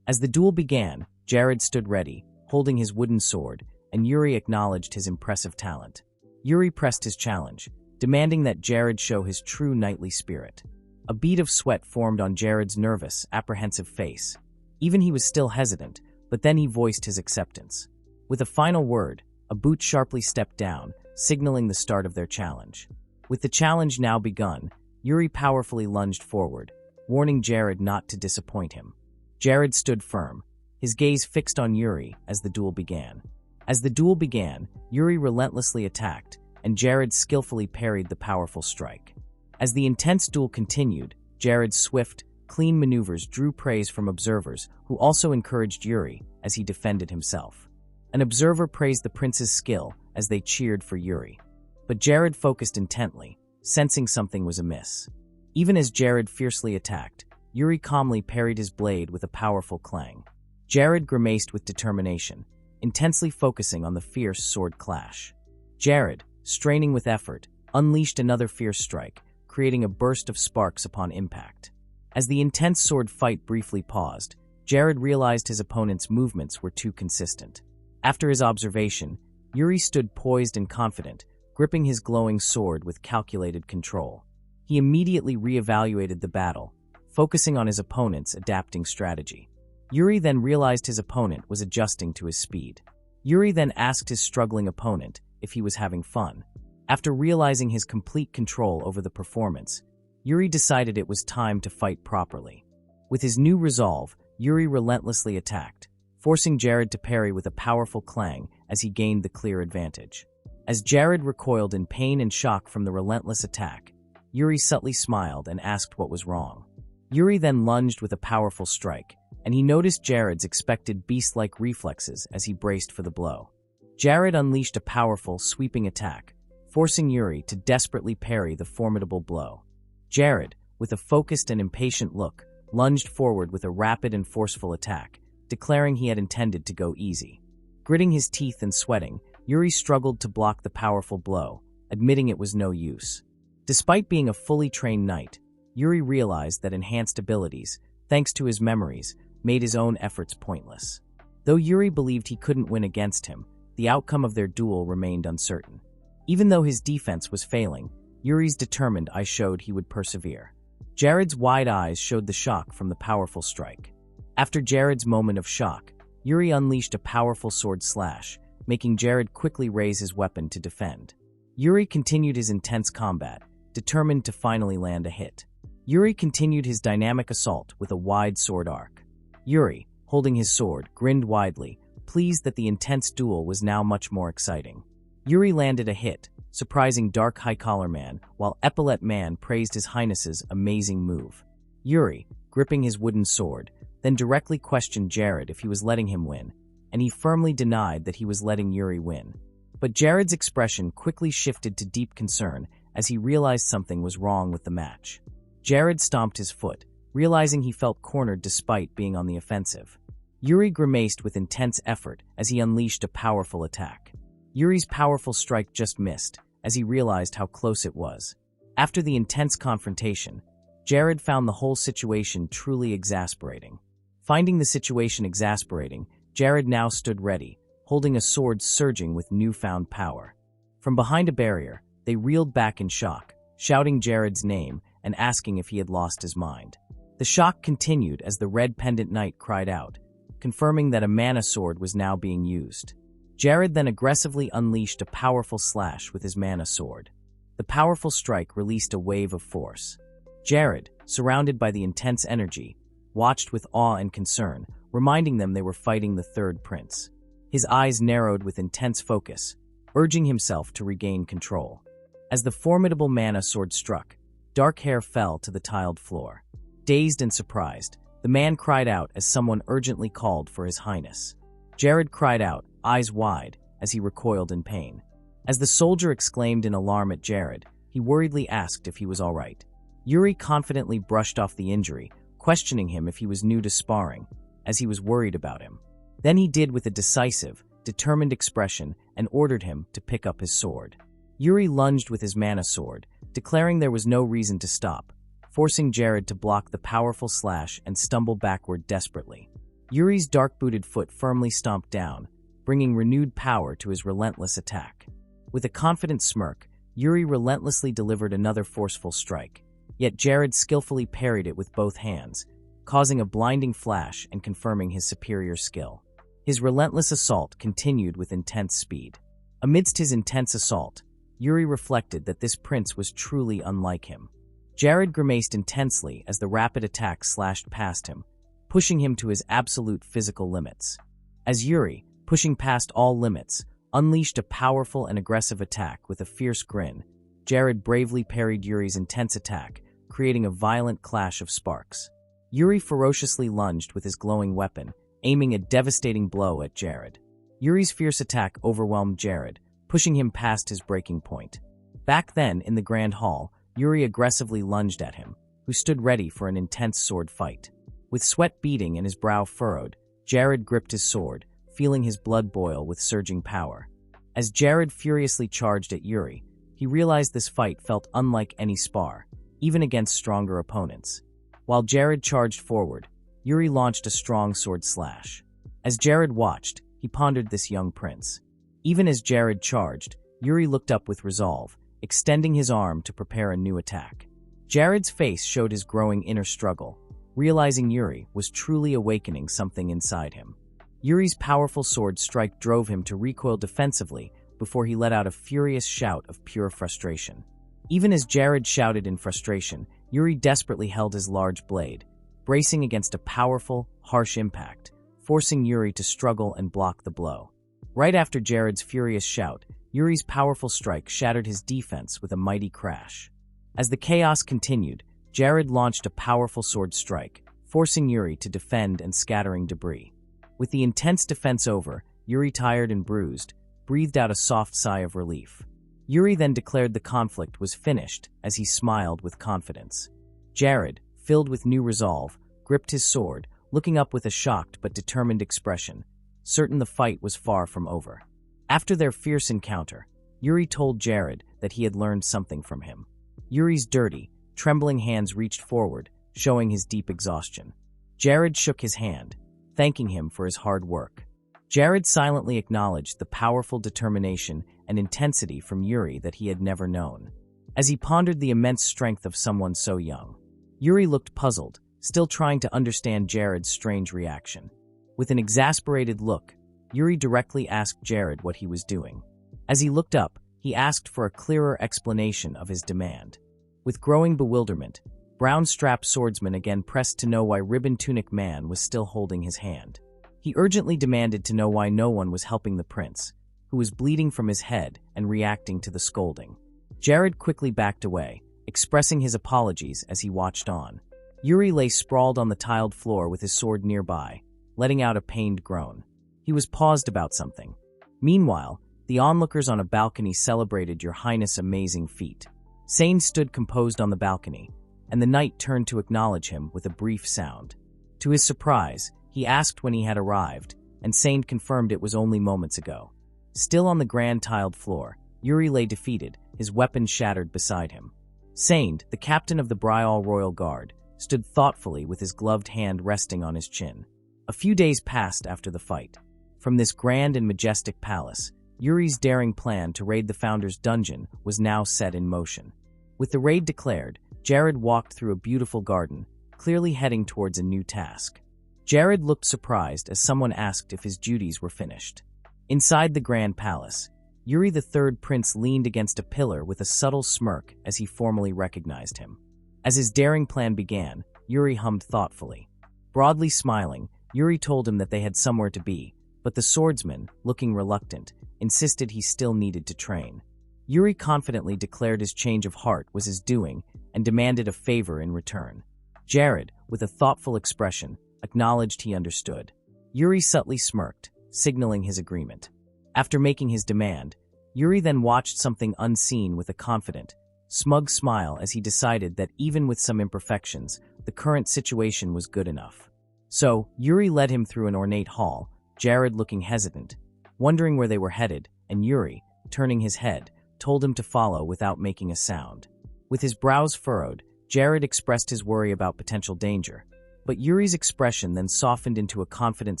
As the duel began, Jared stood ready, holding his wooden sword, and Yuri acknowledged his impressive talent. Yuri pressed his challenge, demanding that Jared show his true knightly spirit. A bead of sweat formed on Jared's nervous, apprehensive face. Even he was still hesitant, but then he voiced his acceptance. With a final word, a boot sharply stepped down, signaling the start of their challenge. With the challenge now begun, Yuri powerfully lunged forward, warning Jared not to disappoint him. Jared stood firm, his gaze fixed on Yuri as the duel began. As the duel began, Yuri relentlessly attacked, and Jared skillfully parried the powerful strike. As the intense duel continued, Jared's swift, clean maneuvers drew praise from observers who also encouraged Yuri as he defended himself. An observer praised the prince's skill as they cheered for Yuri. But Jared focused intently, sensing something was amiss. Even as Jared fiercely attacked, Yuri calmly parried his blade with a powerful clang. Jared grimaced with determination, intensely focusing on the fierce sword clash. Jared, straining with effort, unleashed another fierce strike, creating a burst of sparks upon impact. As the intense sword fight briefly paused, Jared realized his opponent's movements were too consistent. After his observation, Yuri stood poised and confident, gripping his glowing sword with calculated control. He immediately reevaluated the battle, focusing on his opponent's adapting strategy. Yuri then realized his opponent was adjusting to his speed. Yuri then asked his struggling opponent if he was having fun. After realizing his complete control over the performance, Yuri decided it was time to fight properly. With his new resolve, Yuri relentlessly attacked, forcing Jared to parry with a powerful clang as he gained the clear advantage. As Jared recoiled in pain and shock from the relentless attack, Yuri subtly smiled and asked what was wrong. Yuri then lunged with a powerful strike, and he noticed Jared's expected beast-like reflexes as he braced for the blow. Jared unleashed a powerful, sweeping attack, forcing Yuri to desperately parry the formidable blow. Jared, with a focused and impatient look, lunged forward with a rapid and forceful attack, declaring he had intended to go easy. Gritting his teeth and sweating, Yuri struggled to block the powerful blow, admitting it was no use. Despite being a fully trained knight, Yuri realized that enhanced abilities, thanks to his memories, made his own efforts pointless. Though Yuri believed he couldn't win against him, the outcome of their duel remained uncertain. Even though his defense was failing, Yuri's determined eye showed he would persevere. Jared's wide eyes showed the shock from the powerful strike. After Jared's moment of shock, Yuri unleashed a powerful sword slash, making Jared quickly raise his weapon to defend. Yuri continued his intense combat, determined to finally land a hit. Yuri continued his dynamic assault with a wide sword arc. Yuri, holding his sword, grinned widely, pleased that the intense duel was now much more exciting. Yuri landed a hit, surprising Dark High Collar Man, while Epaulette Man praised His Highness's amazing move. Yuri, gripping his wooden sword, then directly questioned Jared if he was letting him win, and he firmly denied that he was letting Yuri win. But Jared's expression quickly shifted to deep concern as he realized something was wrong with the match. Jared stomped his foot, realizing he felt cornered despite being on the offensive. Yuri grimaced with intense effort as he unleashed a powerful attack. Yuri's powerful strike just missed, as he realized how close it was. After the intense confrontation, Jared found the whole situation truly exasperating. Finding the situation exasperating, Jared now stood ready, holding a sword surging with newfound power. From behind a barrier, they reeled back in shock, shouting Jared's name and asking if he had lost his mind. The shock continued as the Red Pendant Knight cried out, confirming that a mana sword was now being used. Jared then aggressively unleashed a powerful slash with his mana sword. The powerful strike released a wave of force. Jared, surrounded by the intense energy, watched with awe and concern, reminding them they were fighting the third prince. His eyes narrowed with intense focus, urging himself to regain control. As the formidable mana sword struck, dark hair fell to the tiled floor. Dazed and surprised, the man cried out as someone urgently called for His Highness. Jared cried out, eyes wide, as he recoiled in pain. As the soldier exclaimed in alarm at Jared, he worriedly asked if he was all right. Yuri confidently brushed off the injury, questioning him if he was new to sparring, as he was worried about him. Then he did with a decisive, determined expression and ordered him to pick up his sword. Yuri lunged with his mana sword, declaring there was no reason to stop, forcing Jared to block the powerful slash and stumble backward desperately. Yuri's dark-booted foot firmly stomped down, bringing renewed power to his relentless attack. With a confident smirk, Yuri relentlessly delivered another forceful strike, yet Jared skillfully parried it with both hands, causing a blinding flash and confirming his superior skill. His relentless assault continued with intense speed. Amidst his intense assault, Yuri reflected that this prince was truly unlike him. Jared grimaced intensely as the rapid attack slashed past him, pushing him to his absolute physical limits. As Yuri, pushing past all limits, unleashed a powerful and aggressive attack with a fierce grin, Jared bravely parried Yuri's intense attack, creating a violent clash of sparks. Yuri ferociously lunged with his glowing weapon, aiming a devastating blow at Jared. Yuri's fierce attack overwhelmed Jared, pushing him past his breaking point. Back then, in the Grand Hall, Yuri aggressively lunged at him, who stood ready for an intense sword fight. With sweat beading and his brow furrowed, Jared gripped his sword, feeling his blood boil with surging power. As Jared furiously charged at Yuri, he realized this fight felt unlike any spar, even against stronger opponents. While Jared charged forward, Yuri launched a strong sword slash. As Jared watched, he pondered this young prince. Even as Jared charged, Yuri looked up with resolve, extending his arm to prepare a new attack. Jared's face showed his growing inner struggle, realizing Yuri was truly awakening something inside him. Yuri's powerful sword strike drove him to recoil defensively before he let out a furious shout of pure frustration. Even as Jared shouted in frustration, Yuri desperately held his large blade, bracing against a powerful, harsh impact, forcing Yuri to struggle and block the blow. Right after Jared's furious shout, Yuri's powerful strike shattered his defense with a mighty crash. As the chaos continued, Jared launched a powerful sword strike, forcing Yuri to defend and scattering debris. With the intense defense over, Yuri, tired and bruised, breathed out a soft sigh of relief. Yuri then declared the conflict was finished as he smiled with confidence. Jared, filled with new resolve, gripped his sword, looking up with a shocked but determined expression, certain the fight was far from over. After their fierce encounter, Yuri told Jared that he had learned something from him. Yuri's dirty, trembling hands reached forward, showing his deep exhaustion. Jared shook his hand, thanking him for his hard work. Jared silently acknowledged the powerful determination and intensity from Yuri that he had never known. As he pondered the immense strength of someone so young, Yuri looked puzzled, still trying to understand Jared's strange reaction. With an exasperated look, Yuri directly asked Jared what he was doing. As he looked up, he asked for a clearer explanation of his demand. With growing bewilderment, brown-strapped swordsman again pressed to know why Ribbon Tunic Man was still holding his hand. He urgently demanded to know why no one was helping the prince, who was bleeding from his head and reacting to the scolding. Jared quickly backed away, expressing his apologies as he watched on. Yuri lay sprawled on the tiled floor with his sword nearby, letting out a pained groan. He was paused about something. Meanwhile, the onlookers on a balcony celebrated Your Highness' amazing feat. Sane stood composed on the balcony, and the knight turned to acknowledge him with a brief sound. To his surprise, he asked when he had arrived, and Sane confirmed it was only moments ago. Still on the grand tiled floor, Yuri lay defeated, his weapon shattered beside him. Sane, the captain of the Bryall Royal Guard, stood thoughtfully with his gloved hand resting on his chin. A few days passed after the fight. From this grand and majestic palace, Yuri's daring plan to raid the Founder's dungeon was now set in motion. With the raid declared, Jared walked through a beautiful garden, clearly heading towards a new task. Jared looked surprised as someone asked if his duties were finished. Inside the grand palace, Yuri the Third Prince leaned against a pillar with a subtle smirk as he formally recognized him. As his daring plan began, Yuri hummed thoughtfully. Broadly smiling, Yuri told him that they had somewhere to be, but the swordsman, looking reluctant, insisted he still needed to train. Yuri confidently declared his change of heart was his doing and demanded a favor in return. Jared, with a thoughtful expression, acknowledged he understood. Yuri subtly smirked, signaling his agreement. After making his demand, Yuri then watched something unseen with a confident, smug smile as he decided that even with some imperfections, the current situation was good enough. So, Yuri led him through an ornate hall, Jared looking hesitant, wondering where they were headed, and Yuri, turning his head, told him to follow without making a sound. With his brows furrowed, Jared expressed his worry about potential danger, but Yuri's expression then softened into a confident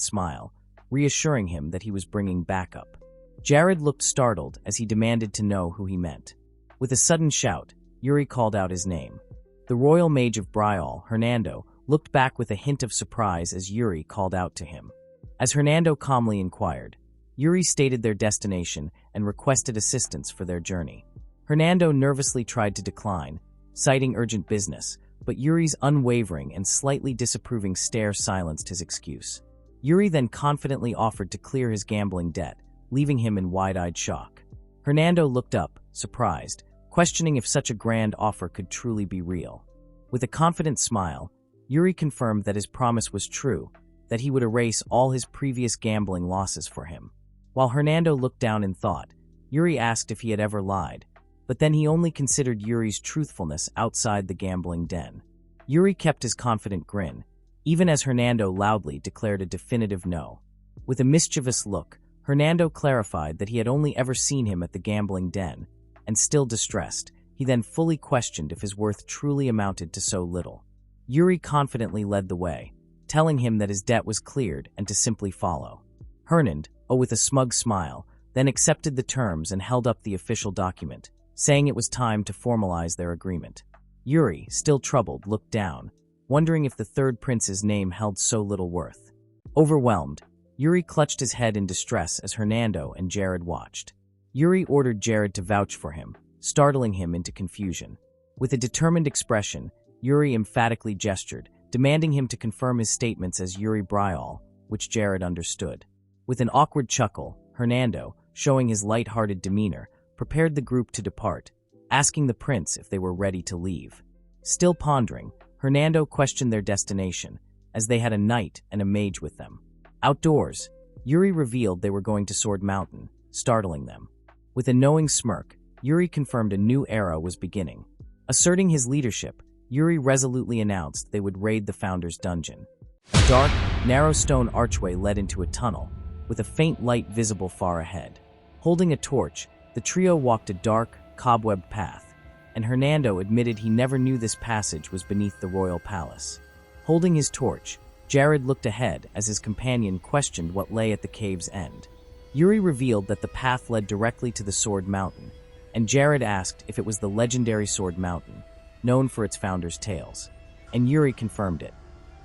smile, reassuring him that he was bringing backup. Jared looked startled as he demanded to know who he meant. With a sudden shout, Yuri called out his name. The royal mage of Bryall, Hernando, looked back with a hint of surprise as Yuri called out to him. As Hernando calmly inquired, Yuri stated their destination and requested assistance for their journey. Hernando nervously tried to decline, citing urgent business, but Yuri's unwavering and slightly disapproving stare silenced his excuse. Yuri then confidently offered to clear his gambling debt, leaving him in wide-eyed shock. Hernando looked up, surprised, questioning if such a grand offer could truly be real. With a confident smile, Yuri confirmed that his promise was true, that he would erase all his previous gambling losses for him. While Hernando looked down in thought, Yuri asked if he had ever lied, but then he only considered Yuri's truthfulness outside the gambling den. Yuri kept his confident grin, even as Hernando loudly declared a definitive no. With a mischievous look, Hernando clarified that he had only ever seen him at the gambling den, and still distressed, he then fully questioned if his worth truly amounted to so little. Yuri confidently led the way, telling him that his debt was cleared and to simply follow. Hernand, with a smug smile, then accepted the terms and held up the official document, saying it was time to formalize their agreement. Yuri, still troubled, looked down, wondering if the third prince's name held so little worth. Overwhelmed, Yuri clutched his head in distress as Hernando and Jared watched. Yuri ordered Jared to vouch for him, startling him into confusion. With a determined expression, Yuri emphatically gestured, demanding him to confirm his statements as Yuri Bryal, which Jared understood. With an awkward chuckle, Hernando, showing his light-hearted demeanor, prepared the group to depart, asking the prince if they were ready to leave. Still pondering, Hernando questioned their destination, as they had a knight and a mage with them. Outdoors, Yuri revealed they were going to Sword Mountain, startling them. With a knowing smirk, Yuri confirmed a new era was beginning. Asserting his leadership, Yuri resolutely announced they would raid the Founder's dungeon. A dark, narrow stone archway led into a tunnel, with a faint light visible far ahead. Holding a torch, the trio walked a dark, cobwebbed path, and Hernando admitted he never knew this passage was beneath the royal palace. Holding his torch, Jared looked ahead as his companion questioned what lay at the cave's end. Yuri revealed that the path led directly to the Sword Mountain, and Jared asked if it was the legendary Sword Mountain, known for its founder's tales. And Yuri confirmed it.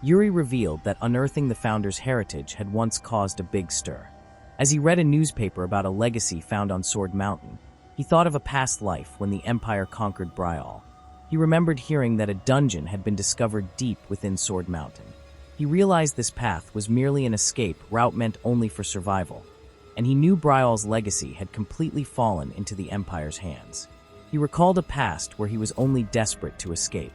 Yuri revealed that unearthing the founder's heritage had once caused a big stir. As he read a newspaper about a legacy found on Sword Mountain, he thought of a past life when the Empire conquered Bryal. He remembered hearing that a dungeon had been discovered deep within Sword Mountain. He realized this path was merely an escape route meant only for survival, and he knew Bryal's legacy had completely fallen into the Empire's hands. He recalled a past where he was only desperate to escape,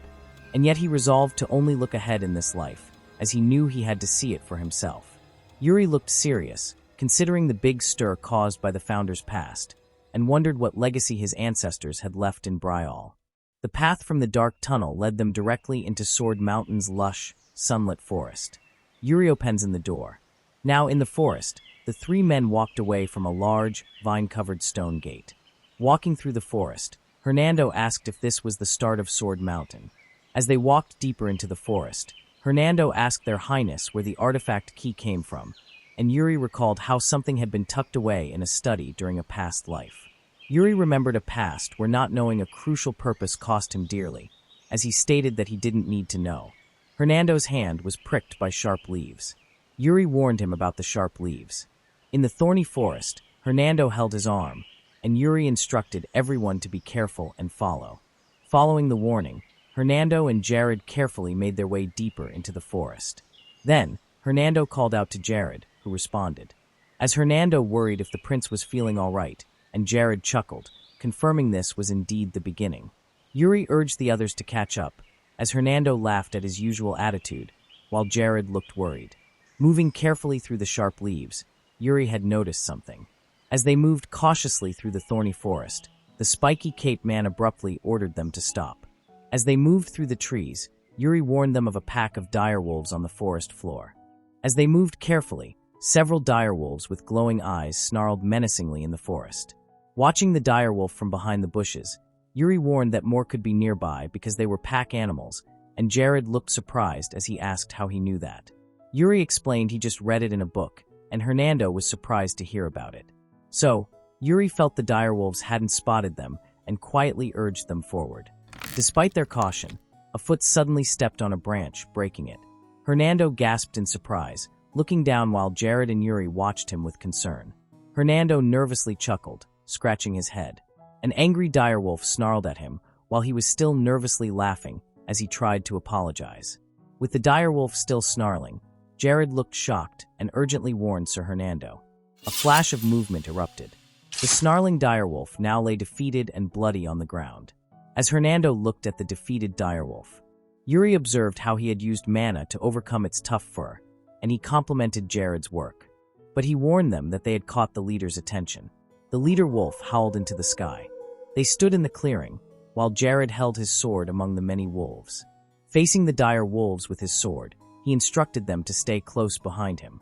and yet he resolved to only look ahead in this life, as he knew he had to see it for himself. Yuri looked serious, considering the big stir caused by the Founder's past, and wondered what legacy his ancestors had left in Bryal. The path from the dark tunnel led them directly into Sword Mountain's lush, sunlit forest. Yuri opens in the door. Now in the forest, the three men walked away from a large, vine-covered stone gate. Walking through the forest, Hernando asked if this was the start of Sword Mountain. As they walked deeper into the forest, Hernando asked their highness where the artifact key came from, and Yuri recalled how something had been tucked away in a study during a past life. Yuri remembered a past where not knowing a crucial purpose cost him dearly, as he stated that he didn't need to know. Hernando's hand was pricked by sharp leaves. Yuri warned him about the sharp leaves. In the thorny forest, Hernando held his arm, and Yuri instructed everyone to be careful and follow. Following the warning, Hernando and Jared carefully made their way deeper into the forest. Then, Hernando called out to Jared, who responded. As Hernando worried if the prince was feeling all right, and Jared chuckled, confirming this was indeed the beginning. Yuri urged the others to catch up, as Hernando laughed at his usual attitude, while Jared looked worried. Moving carefully through the sharp leaves, Yuri had noticed something. As they moved cautiously through the thorny forest, the spiky cape man abruptly ordered them to stop. As they moved through the trees, Yuri warned them of a pack of direwolves on the forest floor. As they moved carefully, several direwolves with glowing eyes snarled menacingly in the forest. Watching the direwolf from behind the bushes, Yuri warned that more could be nearby because they were pack animals, and Jared looked surprised as he asked how he knew that. Yuri explained he just read it in a book, and Hernando was surprised to hear about it. So, Yuri felt the direwolves hadn't spotted them and quietly urged them forward. Despite their caution, a foot suddenly stepped on a branch, breaking it. Hernando gasped in surprise, looking down while Jared and Yuri watched him with concern. Hernando nervously chuckled, scratching his head. An angry direwolf snarled at him while he was still nervously laughing as he tried to apologize. With the direwolf still snarling, Jared looked shocked and urgently warned Sir Hernando. A flash of movement erupted. The snarling direwolf now lay defeated and bloody on the ground. As Hernando looked at the defeated direwolf, Yuri observed how he had used mana to overcome its tough fur, and he complimented Jared's work. But he warned them that they had caught the leader's attention. The leader wolf howled into the sky. They stood in the clearing, while Jared held his sword among the many wolves. Facing the dire wolves with his sword, he instructed them to stay close behind him.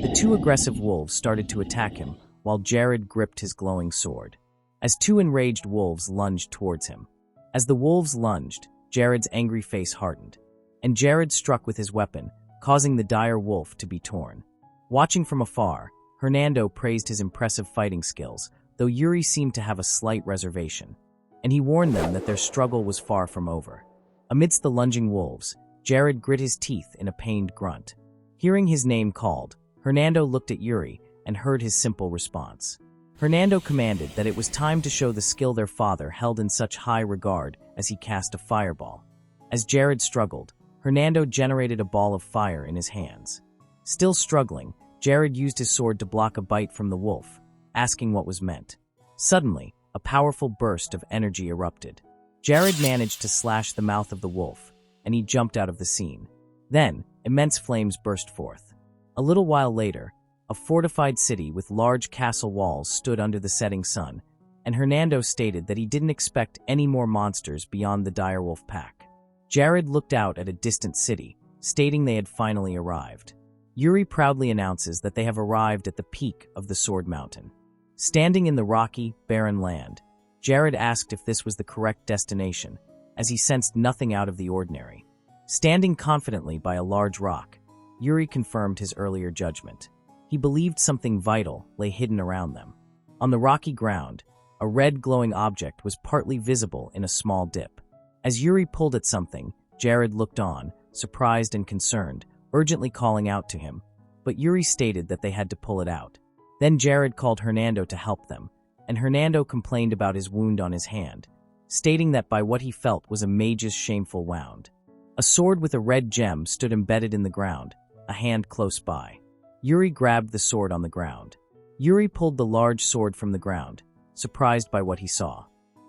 The two aggressive wolves started to attack him, while Jared gripped his glowing sword. As two enraged wolves lunged towards him. As the wolves lunged, Jared's angry face hardened, and Jared struck with his weapon, causing the dire wolf to be torn. Watching from afar, Hernando praised his impressive fighting skills, though Yuri seemed to have a slight reservation, and he warned them that their struggle was far from over. Amidst the lunging wolves, Jared grit his teeth in a pained grunt. Hearing his name called, Hernando looked at Yuri and heard his simple response. Hernando commanded that it was time to show the skill their father held in such high regard as he cast a fireball. As Jared struggled, Hernando generated a ball of fire in his hands. Still struggling, Jared used his sword to block a bite from the wolf, asking what was meant. Suddenly, a powerful burst of energy erupted. Jared managed to slash the mouth of the wolf, and he jumped out of the scene. Then, immense flames burst forth. A little while later, a fortified city with large castle walls stood under the setting sun, and Hernando stated that he didn't expect any more monsters beyond the direwolf pack. Jared looked out at a distant city, stating they had finally arrived. Yuri proudly announces that they have arrived at the peak of the Sword Mountain. Standing in the rocky, barren land, Jared asked if this was the correct destination, as he sensed nothing out of the ordinary. Standing confidently by a large rock, Yuri confirmed his earlier judgment. He believed something vital lay hidden around them. On the rocky ground, a red glowing object was partly visible in a small dip. As Yuri pulled at something, Jared looked on, surprised and concerned, urgently calling out to him, but Yuri stated that they had to pull it out. Then Jared called Hernando to help them, and Hernando complained about his wound on his hand, stating that by what he felt was a mage's shameful wound. A sword with a red gem stood embedded in the ground, a hand close by. Yuri grabbed the sword on the ground. Yuri pulled the large sword from the ground, surprised by what he saw.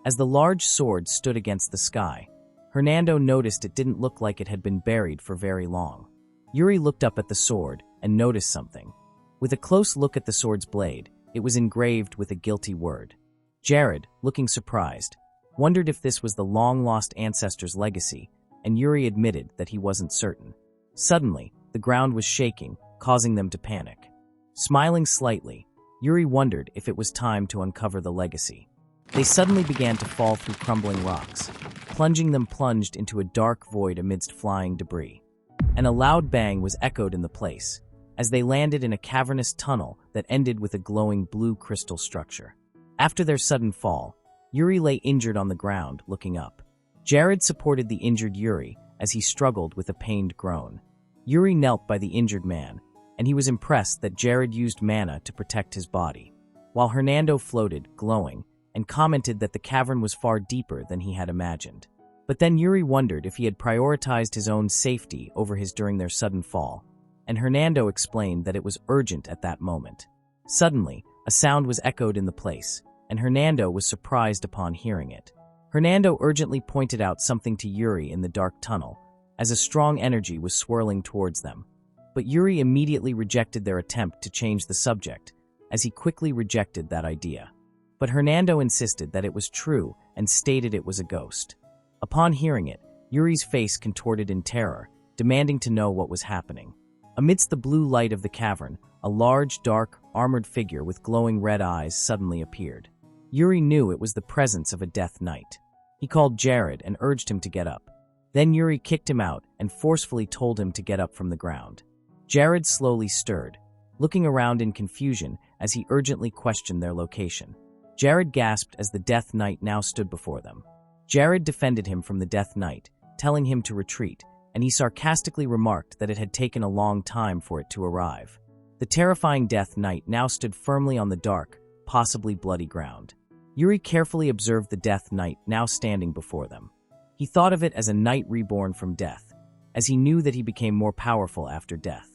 As the large sword stood against the sky, Hernando noticed it didn't look like it had been buried for very long. Yuri looked up at the sword and noticed something. With a close look at the sword's blade, it was engraved with a guilty word. Jared, looking surprised, wondered if this was the long-lost ancestor's legacy, and Yuri admitted that he wasn't certain. Suddenly, the ground was shaking, causing them to panic. Smiling slightly, Yuri wondered if it was time to uncover the legacy. They suddenly began to fall through crumbling rocks. Plunging them plunged into a dark void amidst flying debris. And a loud bang was echoed in the place, as they landed in a cavernous tunnel that ended with a glowing blue crystal structure. After their sudden fall, Yuri lay injured on the ground, looking up. Jared supported the injured Yuri as he struggled with a pained groan. Yuri knelt by the injured man, and he was impressed that Jared used mana to protect his body, while Hernando floated, glowing, and commented that the cavern was far deeper than he had imagined. But then Yuri wondered if he had prioritized his own safety over his during their sudden fall, and Hernando explained that it was urgent at that moment. Suddenly, a sound was echoed in the place, and Hernando was surprised upon hearing it. Hernando urgently pointed out something to Yuri in the dark tunnel, as a strong energy was swirling towards them. But Yuri immediately rejected their attempt to change the subject, as he quickly rejected that idea. But Hernando insisted that it was true and stated it was a ghost. Upon hearing it, Yuri's face contorted in terror, demanding to know what was happening. Amidst the blue light of the cavern, a large, dark, armored figure with glowing red eyes suddenly appeared. Yuri knew it was the presence of a Death Knight. He called Jared and urged him to get up. Then Yuri kicked him out and forcefully told him to get up from the ground. Jared slowly stirred, looking around in confusion as he urgently questioned their location. Jared gasped as the Death Knight now stood before them. Jared defended him from the Death Knight, telling him to retreat, and he sarcastically remarked that it had taken a long time for it to arrive. The terrifying Death Knight now stood firmly on the dark, possibly bloody ground. Yuri carefully observed the Death Knight now standing before them. He thought of it as a knight reborn from death, as he knew that he became more powerful after death.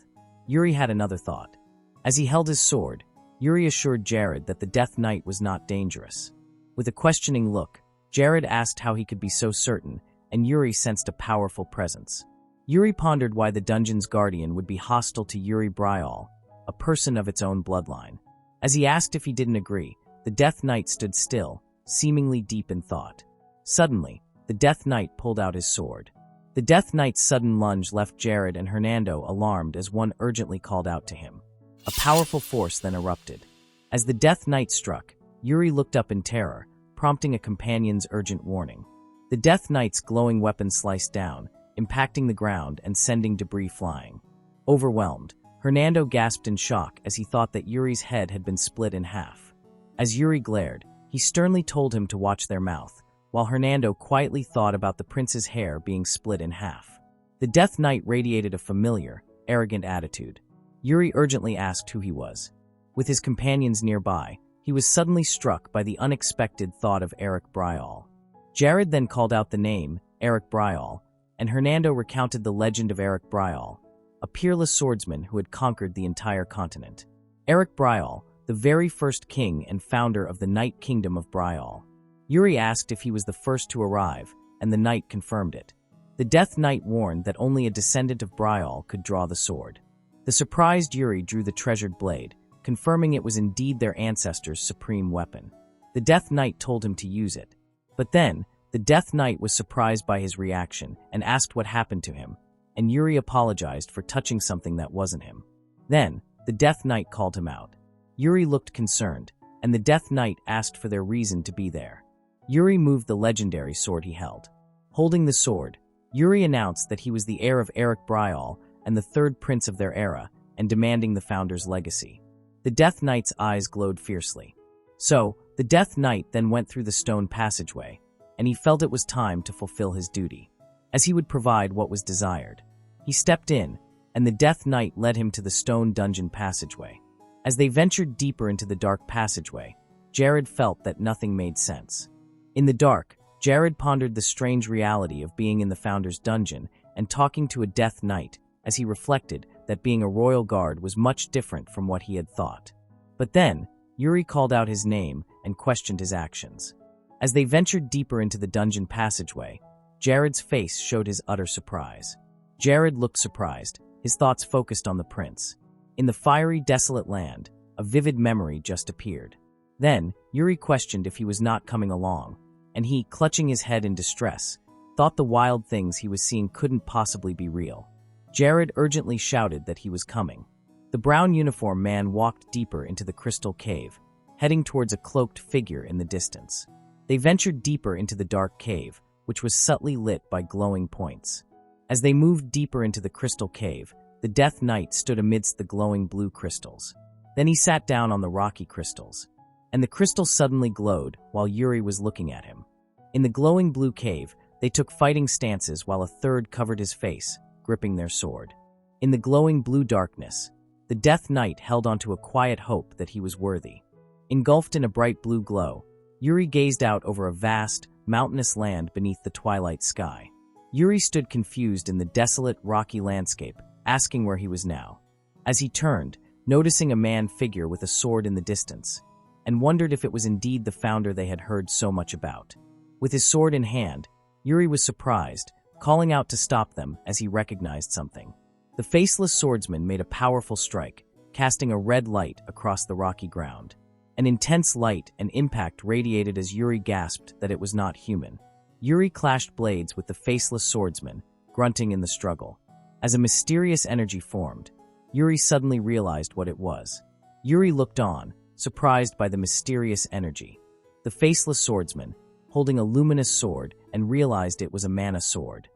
Yuri had another thought. As he held his sword, Yuri assured Jared that the Death Knight was not dangerous. With a questioning look, Jared asked how he could be so certain, and Yuri sensed a powerful presence. Yuri pondered why the dungeon's guardian would be hostile to Yuri Bryal, a person of its own bloodline. As he asked if he didn't agree, the Death Knight stood still, seemingly deep in thought. Suddenly, the Death Knight pulled out his sword. The Death Knight's sudden lunge left Jared and Hernando alarmed as one urgently called out to him. A powerful force then erupted. As the Death Knight struck, Yuri looked up in terror, prompting a companion's urgent warning. The Death Knight's glowing weapon sliced down, impacting the ground and sending debris flying. Overwhelmed, Hernando gasped in shock as he thought that Yuri's head had been split in half. As Yuri glared, he sternly told him to watch their mouth, while Hernando quietly thought about the prince's hair being split in half. The Death Knight radiated a familiar, arrogant attitude. Yuri urgently asked who he was. With his companions nearby, he was suddenly struck by the unexpected thought of Eric Bryall. Jared then called out the name, Eric Bryall, and Hernando recounted the legend of Eric Bryall, a peerless swordsman who had conquered the entire continent. Eric Bryall, the very first king and founder of the Knight Kingdom of Bryall. Yuri asked if he was the first to arrive, and the knight confirmed it. The Death Knight warned that only a descendant of Bryall could draw the sword. The surprised Yuri drew the treasured blade, confirming it was indeed their ancestors' supreme weapon. The Death Knight told him to use it. But then, the Death Knight was surprised by his reaction and asked what happened to him, and Yuri apologized for touching something that wasn't him. Then, the Death Knight called him out. Yuri looked concerned, and the Death Knight asked for their reason to be there. Yuri moved the legendary sword he held. Holding the sword, Yuri announced that he was the heir of Eric Bryall and the third prince of their era, and demanding the founder's legacy. The Death Knight's eyes glowed fiercely. So, the Death Knight then went through the stone passageway, and he felt it was time to fulfill his duty, as he would provide what was desired. He stepped in, and the Death Knight led him to the stone dungeon passageway. As they ventured deeper into the dark passageway, Jared felt that nothing made sense. In the dark, Jared pondered the strange reality of being in the Founder's dungeon and talking to a Death Knight, as he reflected that being a royal guard was much different from what he had thought. But then, Yuri called out his name and questioned his actions. As they ventured deeper into the dungeon passageway, Jared's face showed his utter surprise. Jared looked surprised, his thoughts focused on the prince. In the fiery, desolate land, a vivid memory just appeared. Then, Yuri questioned if he was not coming along, and he, clutching his head in distress, thought the wild things he was seeing couldn't possibly be real. Jared urgently shouted that he was coming. The brown uniform man walked deeper into the crystal cave, heading towards a cloaked figure in the distance. They ventured deeper into the dark cave, which was subtly lit by glowing points. As they moved deeper into the crystal cave, the Death Knight stood amidst the glowing blue crystals. Then he sat down on the rocky crystals, and the crystals suddenly glowed while Yuri was looking at him. In the glowing blue cave, they took fighting stances while a third covered his face, gripping their sword. In the glowing blue darkness, the Death Knight held onto a quiet hope that he was worthy. Engulfed in a bright blue glow, Yuri gazed out over a vast, mountainous land beneath the twilight sky. Yuri stood confused in the desolate, rocky landscape, asking where he was now. As he turned, noticing a man figure with a sword in the distance, and wondered if it was indeed the founder they had heard so much about. With his sword in hand, Yuri was surprised, calling out to stop them as he recognized something. The faceless swordsman made a powerful strike, casting a red light across the rocky ground. An intense light and impact radiated as Yuri gasped that it was not human. Yuri clashed blades with the faceless swordsman, grunting in the struggle. As a mysterious energy formed, Yuri suddenly realized what it was. Yuri looked on, surprised by the mysterious energy. The faceless swordsman, holding a luminous sword, and realized it was a mana sword.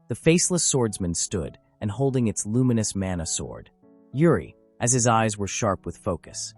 The faceless swordsman stood, and holding its luminous mana sword. Yuri, as his eyes were sharp with focus.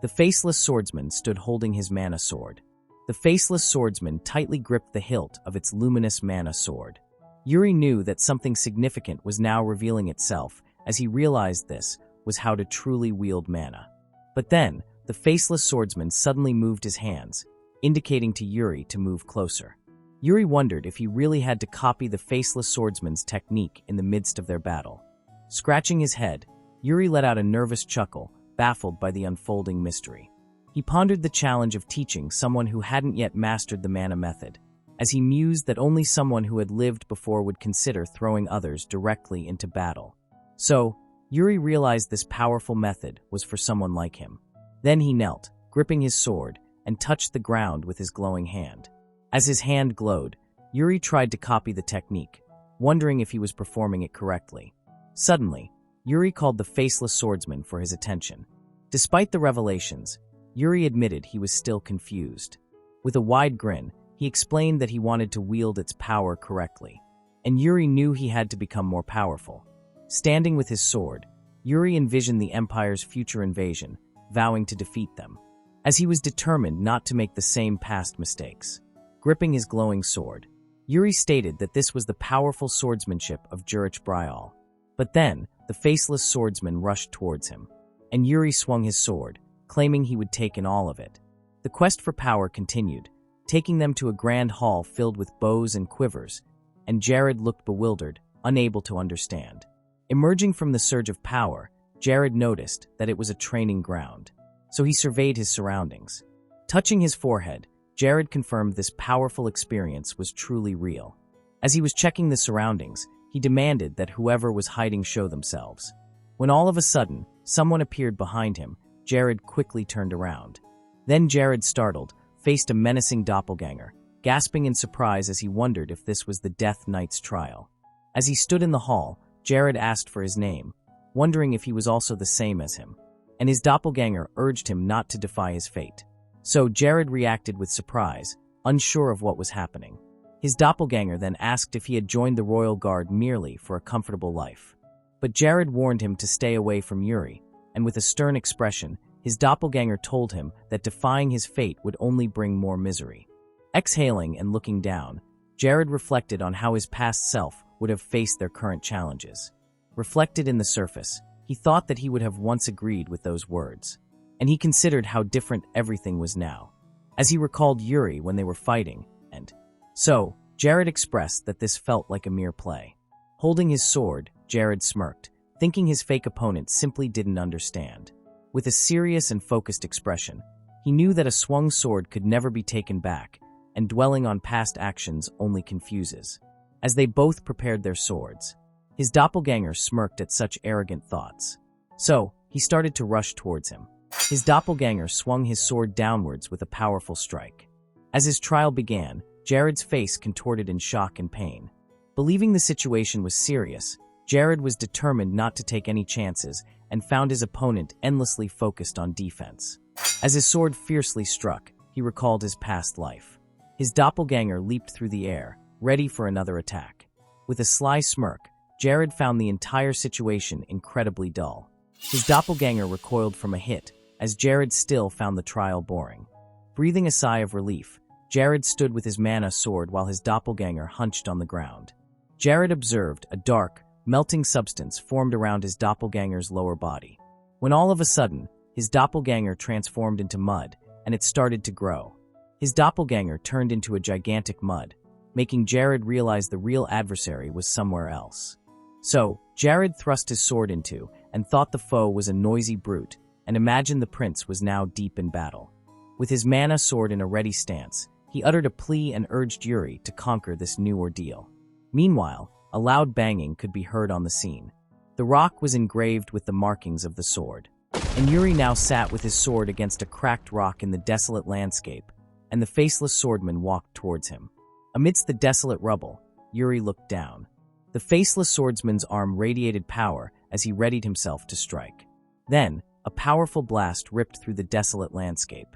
The faceless swordsman stood holding his mana sword. The faceless swordsman tightly gripped the hilt of its luminous mana sword. Yuri knew that something significant was now revealing itself, as he realized this was how to truly wield mana. But then, the faceless swordsman suddenly moved his hands, indicating to Yuri to move closer. Yuri wondered if he really had to copy the faceless swordsman's technique in the midst of their battle. Scratching his head, Yuri let out a nervous chuckle, baffled by the unfolding mystery. He pondered the challenge of teaching someone who hadn't yet mastered the mana method, as he mused that only someone who had lived before would consider throwing others directly into battle. So, Yuri realized this powerful method was for someone like him. Then he knelt, gripping his sword, and touched the ground with his glowing hand. As his hand glowed, Yuri tried to copy the technique, wondering if he was performing it correctly. Suddenly, Yuri called the faceless swordsman for his attention. Despite the revelations, Yuri admitted he was still confused. With a wide grin, he explained that he wanted to wield its power correctly, and Yuri knew he had to become more powerful. Standing with his sword, Yuri envisioned the Empire's future invasion, vowing to defeat them, as he was determined not to make the same past mistakes. Gripping his glowing sword, Yuri stated that this was the powerful swordsmanship of Jurich Bryal. But then, the faceless swordsman rushed towards him, and Yuri swung his sword, claiming he would take in all of it. The quest for power continued, taking them to a grand hall filled with bows and quivers, and Jared looked bewildered, unable to understand. Emerging from the surge of power, Jared noticed that it was a training ground, so he surveyed his surroundings. Touching his forehead, Jared confirmed this powerful experience was truly real. As he was checking the surroundings, he demanded that whoever was hiding show themselves. When all of a sudden, someone appeared behind him, Jared quickly turned around. Then Jared, startled, faced a menacing doppelganger, gasping in surprise as he wondered if this was the Death Knight's trial. As he stood in the hall, Jared asked for his name, wondering if he was also the same as him, and his doppelganger urged him not to defy his fate. So Jared reacted with surprise, unsure of what was happening. His doppelganger then asked if he had joined the Royal Guard merely for a comfortable life. But Jared warned him to stay away from Yuri, and with a stern expression, his doppelganger told him that defying his fate would only bring more misery. Exhaling and looking down, Jared reflected on how his past self would have faced their current challenges. Reflected in the surface, he thought that he would have once agreed with those words, and he considered how different everything was now, as he recalled Yuri when they were fighting, and so Jared expressed that this felt like a mere play. Holding his sword, Jared smirked, thinking his fake opponent simply didn't understand. With a serious and focused expression, he knew that a swung sword could never be taken back, and dwelling on past actions only confuses. As they both prepared their swords, his doppelganger smirked at such arrogant thoughts. So, he started to rush towards him. His doppelganger swung his sword downwards with a powerful strike. As his trial began, Jared's face contorted in shock and pain. Believing the situation was serious, Jared was determined not to take any chances and found his opponent endlessly focused on defense. As his sword fiercely struck, he recalled his past life. His doppelganger leaped through the air, ready for another attack. With a sly smirk, Jared found the entire situation incredibly dull. His doppelganger recoiled from a hit, as Jared still found the trial boring. Breathing a sigh of relief, Jared stood with his mana sword while his doppelganger hunched on the ground. Jared observed a dark, melting substance formed around his doppelganger's lower body. When all of a sudden, his doppelganger transformed into mud, and it started to grow. His doppelganger turned into a gigantic mud, making Jared realize the real adversary was somewhere else. So, Jared thrust his sword into, and thought the foe was a noisy brute, and imagined the prince was now deep in battle. With his mana sword in a ready stance, he uttered a plea and urged Yuri to conquer this new ordeal. Meanwhile, a loud banging could be heard on the scene. The rock was engraved with the markings of the sword, and Yuri now sat with his sword against a cracked rock in the desolate landscape, and the faceless swordman walked towards him. Amidst the desolate rubble, Yuri looked down. The faceless swordsman's arm radiated power as he readied himself to strike. Then, a powerful blast ripped through the desolate landscape.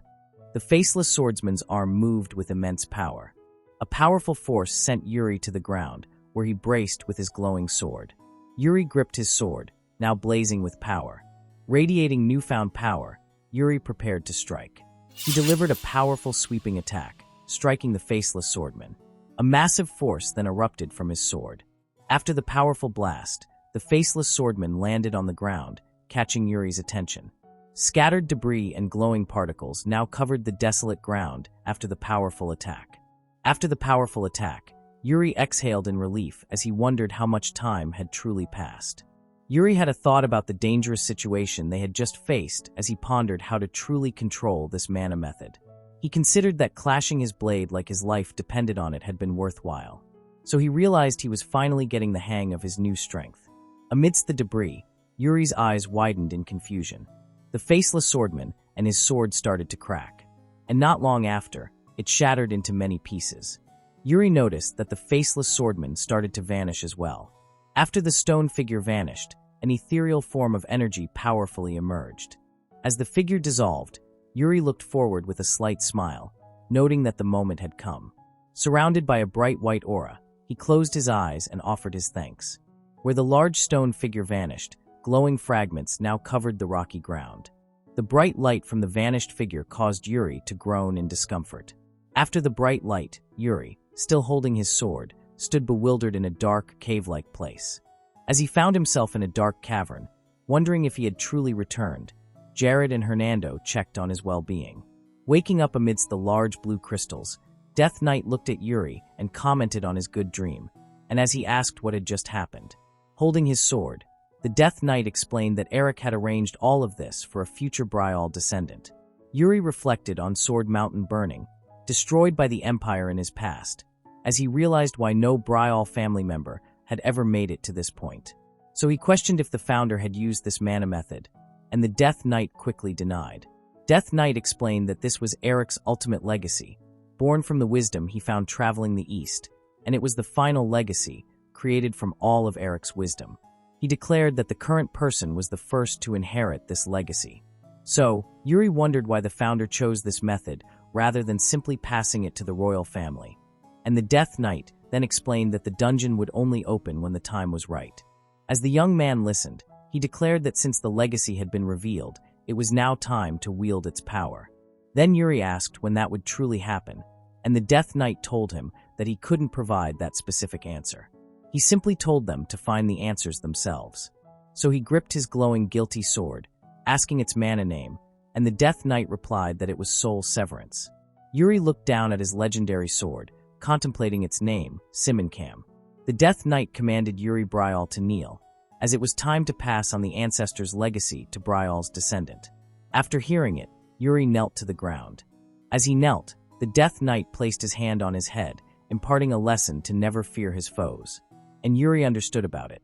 The faceless swordsman's arm moved with immense power. A powerful force sent Yuri to the ground, where he braced with his glowing sword. Yuri gripped his sword, now blazing with power. Radiating newfound power, Yuri prepared to strike. He delivered a powerful sweeping attack, striking the faceless swordman. A massive force then erupted from his sword. After the powerful blast, the faceless swordman landed on the ground, catching Yuri's attention. Scattered debris and glowing particles now covered the desolate ground after the powerful attack. After the powerful attack, Yuri exhaled in relief as he wondered how much time had truly passed. Yuri had a thought about the dangerous situation they had just faced as he pondered how to truly control this mana method. He considered that clashing his blade like his life depended on it had been worthwhile. So he realized he was finally getting the hang of his new strength. Amidst the debris, Yuri's eyes widened in confusion. The faceless swordman and his sword started to crack, and not long after, it shattered into many pieces. Yuri noticed that the faceless swordman started to vanish as well. After the stone figure vanished, an ethereal form of energy powerfully emerged. As the figure dissolved, Yuri looked forward with a slight smile, noting that the moment had come. Surrounded by a bright white aura, he closed his eyes and offered his thanks. Where the large stone figure vanished, glowing fragments now covered the rocky ground. The bright light from the vanished figure caused Yuri to groan in discomfort. After the bright light, Yuri, still holding his sword, stood bewildered in a dark, cave-like place. As he found himself in a dark cavern, wondering if he had truly returned, Jared and Hernando checked on his well-being. Waking up amidst the large blue crystals, Death Knight looked at Yuri and commented on his good dream, and as he asked what had just happened. Holding his sword, the Death Knight explained that Eric had arranged all of this for a future Bryal descendant. Yuri reflected on Sword Mountain burning, destroyed by the Empire in his past, as he realized why no Bryal family member had ever made it to this point. So he questioned if the founder had used this mana method, and the Death Knight quickly denied. Death Knight explained that this was Eric's ultimate legacy, born from the wisdom he found traveling the East, and it was the final legacy, created from all of Eric's wisdom. He declared that the current person was the first to inherit this legacy. So, Yuri wondered why the founder chose this method rather than simply passing it to the royal family. And the Death Knight then explained that the dungeon would only open when the time was right. As the young man listened, he declared that since the legacy had been revealed, it was now time to wield its power. Then Yuri asked when that would truly happen, and the Death Knight told him that he couldn't provide that specific answer. He simply told them to find the answers themselves. So he gripped his glowing guilty sword, asking its mana name, and the Death Knight replied that it was Soul Severance. Yuri looked down at his legendary sword, contemplating its name, Simonkam. The Death Knight commanded Yuri Bryal to kneel, as it was time to pass on the ancestor's legacy to Bryal's descendant. After hearing it, Yuri knelt to the ground. As he knelt, the Death Knight placed his hand on his head, imparting a lesson to never fear his foes. And Yuri understood about it.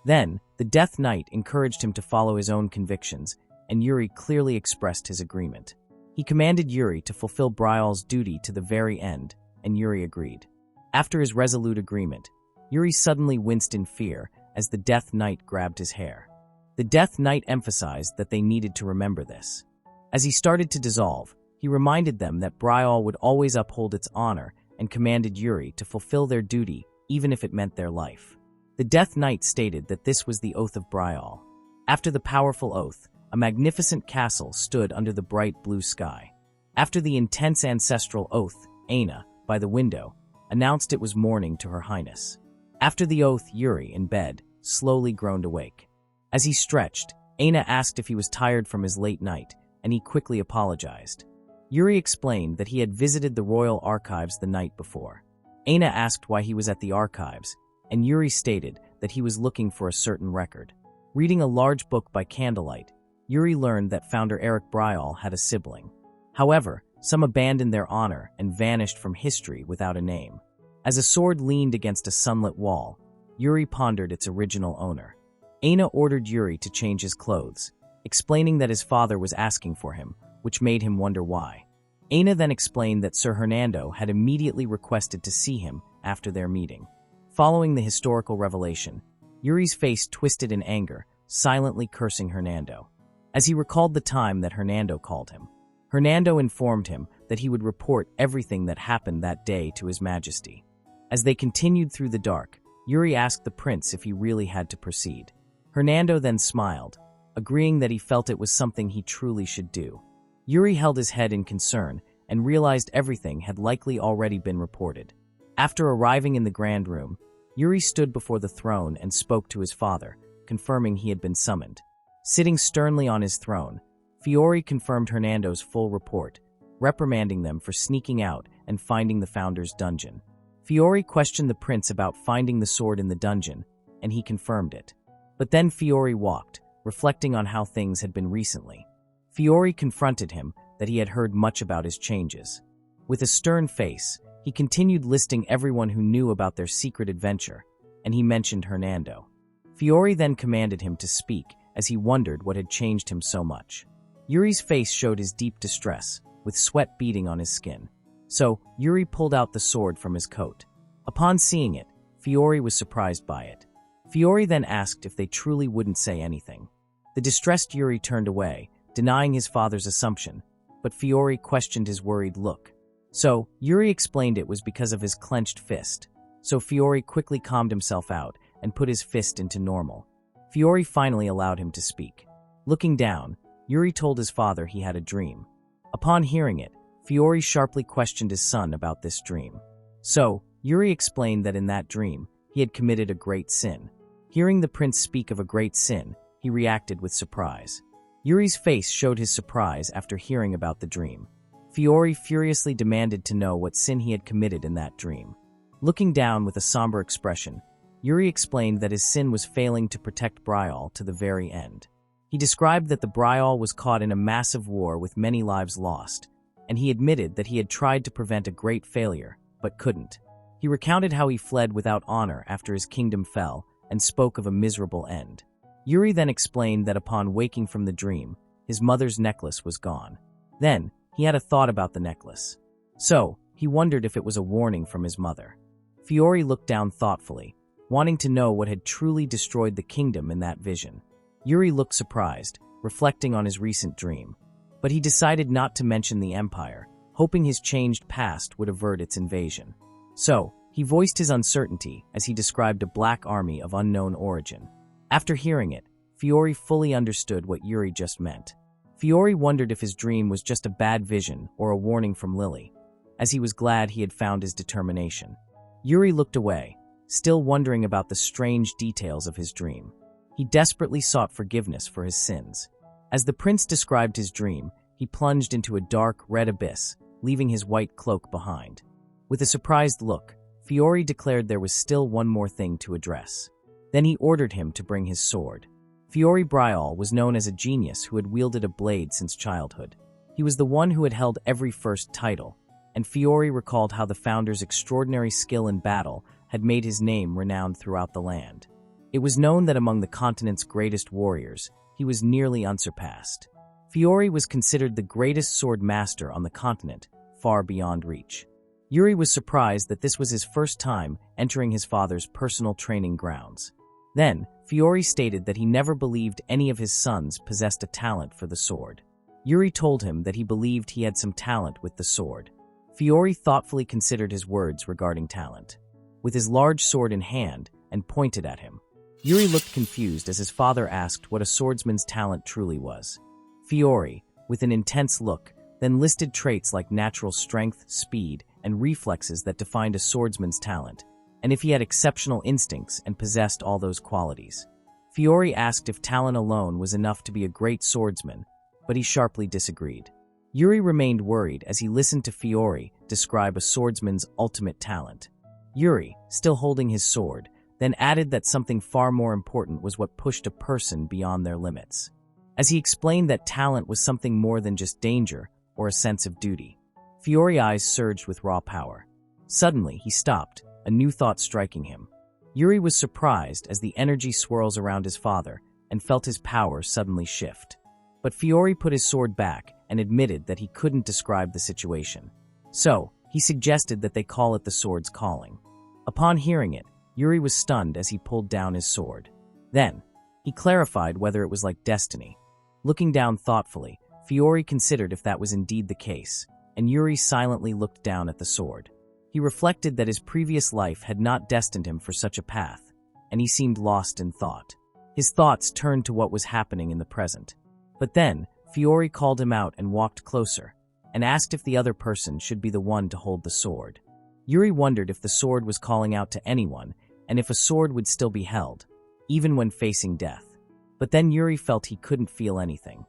Then, the Death Knight encouraged him to follow his own convictions, and Yuri clearly expressed his agreement. He commanded Yuri to fulfill Bryal's duty to the very end, and Yuri agreed. After his resolute agreement, Yuri suddenly winced in fear as the Death Knight grabbed his hair. The Death Knight emphasized that they needed to remember this. As he started to dissolve, he reminded them that Bryal would always uphold its honor and commanded Yuri to fulfill their duty even if it meant their life. The Death Knight stated that this was the Oath of Bryal. After the powerful oath, a magnificent castle stood under the bright blue sky. After the intense ancestral oath, Aina, by the window, announced it was morning to Her Highness. After the oath, Yuri, in bed, slowly groaned awake. As he stretched, Aina asked if he was tired from his late night, and he quickly apologized. Yuri explained that he had visited the royal archives the night before. Aina asked why he was at the archives, and Yuri stated that he was looking for a certain record. Reading a large book by candlelight, Yuri learned that founder Eric Bryal had a sibling. However, some abandoned their honor and vanished from history without a name. As a sword leaned against a sunlit wall, Yuri pondered its original owner. Aina ordered Yuri to change his clothes, explaining that his father was asking for him, which made him wonder why. Aina then explained that Sir Hernando had immediately requested to see him after their meeting. Following the historical revelation, Yuri's face twisted in anger, silently cursing Hernando. As he recalled the time that Hernando called him, Hernando informed him that he would report everything that happened that day to His Majesty. As they continued through the dark, Yuri asked the prince if he really had to proceed. Hernando then smiled, agreeing that he felt it was something he truly should do. Yuri held his head in concern and realized everything had likely already been reported. After arriving in the grand room, Yuri stood before the throne and spoke to his father, confirming he had been summoned. Sitting sternly on his throne, Fiore confirmed Hernando's full report, reprimanding them for sneaking out and finding the founder's dungeon. Fiore questioned the prince about finding the sword in the dungeon, and he confirmed it. But then Fiore walked, reflecting on how things had been recently. Fiore confronted him that he had heard much about his changes. With a stern face, he continued listing everyone who knew about their secret adventure, and he mentioned Hernando. Fiore then commanded him to speak, as he wondered what had changed him so much. Yuri's face showed his deep distress, with sweat beading on his skin. So, Yuri pulled out the sword from his coat. Upon seeing it, Fiore was surprised by it. Fiore then asked if they truly wouldn't say anything. The distressed Yuri turned away, denying his father's assumption, but Fiore questioned his worried look. So, Yuri explained it was because of his clenched fist. So Fiore quickly calmed himself out and put his fist into normal. Fiore finally allowed him to speak. Looking down, Yuri told his father he had a dream. Upon hearing it, Fiore sharply questioned his son about this dream. So, Yuri explained that in that dream, he had committed a great sin. Hearing the prince speak of a great sin, he reacted with surprise. Yuri's face showed his surprise after hearing about the dream. Fiore furiously demanded to know what sin he had committed in that dream. Looking down with a somber expression, Yuri explained that his sin was failing to protect Bryal to the very end. He described that the Bryal was caught in a massive war with many lives lost, and he admitted that he had tried to prevent a great failure, but couldn't. He recounted how he fled without honor after his kingdom fell, and spoke of a miserable end. Yuri then explained that upon waking from the dream, his mother's necklace was gone. Then, he had a thought about the necklace. So, he wondered if it was a warning from his mother. Fiore looked down thoughtfully, wanting to know what had truly destroyed the kingdom in that vision. Yuri looked surprised, reflecting on his recent dream. But he decided not to mention the empire, hoping his changed past would avert its invasion. So, he voiced his uncertainty as he described a black army of unknown origin. After hearing it, Fiore fully understood what Yuri just meant. Fiore wondered if his dream was just a bad vision or a warning from Lily, as he was glad he had found his determination. Yuri looked away, still wondering about the strange details of his dream. He desperately sought forgiveness for his sins. As the prince described his dream, he plunged into a dark, red abyss, leaving his white cloak behind. With a surprised look, Fiore declared there was still one more thing to address. Then he ordered him to bring his sword. Fiore Bryal was known as a genius who had wielded a blade since childhood. He was the one who had held every first title, and Fiore recalled how the founder's extraordinary skill in battle had made his name renowned throughout the land. It was known that among the continent's greatest warriors, he was nearly unsurpassed. Fiore was considered the greatest sword master on the continent, far beyond reach. Yuri was surprised that this was his first time entering his father's personal training grounds. Then, Fiore stated that he never believed any of his sons possessed a talent for the sword. Yuri told him that he believed he had some talent with the sword. Fiore thoughtfully considered his words regarding talent. With his large sword in hand and pointed at him, Yuri looked confused as his father asked what a swordsman's talent truly was. Fiore, with an intense look, then listed traits like natural strength, speed, and reflexes that defined a swordsman's talent, and if he had exceptional instincts and possessed all those qualities. Fiore asked if talent alone was enough to be a great swordsman, but he sharply disagreed. Yuri remained worried as he listened to Fiore describe a swordsman's ultimate talent. Yuri, still holding his sword, then added that something far more important was what pushed a person beyond their limits. As he explained that talent was something more than just danger or a sense of duty. Fiore's eyes surged with raw power. Suddenly, he stopped, a new thought striking him. Yuri was surprised as the energy swirls around his father and felt his power suddenly shift. But Fiore put his sword back and admitted that he couldn't describe the situation. So, he suggested that they call it the sword's calling. Upon hearing it, Yuri was stunned as he pulled down his sword. Then, he clarified whether it was like destiny. Looking down thoughtfully, Fiore considered if that was indeed the case, and Yuri silently looked down at the sword. He reflected that his previous life had not destined him for such a path, and he seemed lost in thought. His thoughts turned to what was happening in the present. But then, Fiore called him out and walked closer, and asked if the other person should be the one to hold the sword. Yuri wondered if the sword was calling out to anyone, and if a sword would still be held, even when facing death. But then Yuri felt he couldn't feel anything.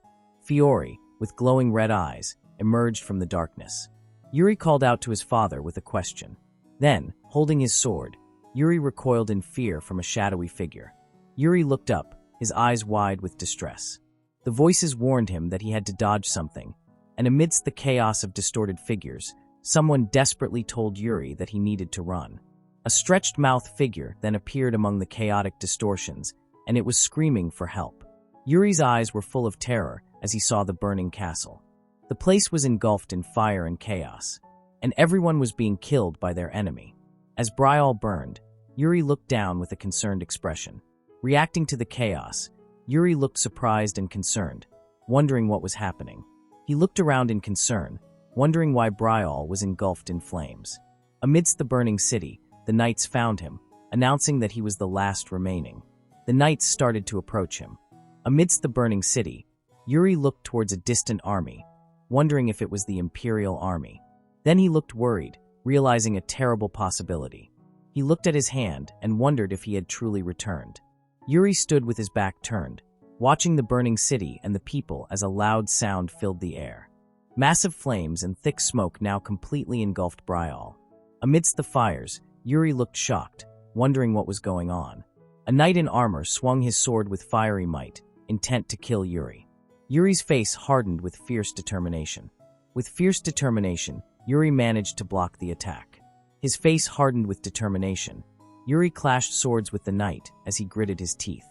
Fiore, with glowing red eyes, emerged from the darkness. Yuri called out to his father with a question. Then, holding his sword, Yuri recoiled in fear from a shadowy figure. Yuri looked up, his eyes wide with distress. The voices warned him that he had to dodge something, and amidst the chaos of distorted figures, someone desperately told Yuri that he needed to run. A stretched-mouthed figure then appeared among the chaotic distortions, and it was screaming for help. Yuri's eyes were full of terror as he saw the burning castle. The place was engulfed in fire and chaos, and everyone was being killed by their enemy. As Bryal burned, Yuri looked down with a concerned expression. Reacting to the chaos, Yuri looked surprised and concerned, wondering what was happening. He looked around in concern, wondering why Bryal was engulfed in flames. Amidst the burning city, the knights found him, announcing that he was the last remaining. The knights started to approach him. Amidst the burning city, Yuri looked towards a distant army, wondering if it was the Imperial Army. Then he looked worried, realizing a terrible possibility. He looked at his hand and wondered if he had truly returned. Yuri stood with his back turned, watching the burning city and the people as a loud sound filled the air. Massive flames and thick smoke now completely engulfed Bryal. Amidst the fires, Yuri looked shocked, wondering what was going on. A knight in armor swung his sword with fiery might, intent to kill Yuri. Yuri's face hardened with fierce determination. With fierce determination, Yuri managed to block the attack. His face hardened with determination. Yuri clashed swords with the knight as he gritted his teeth.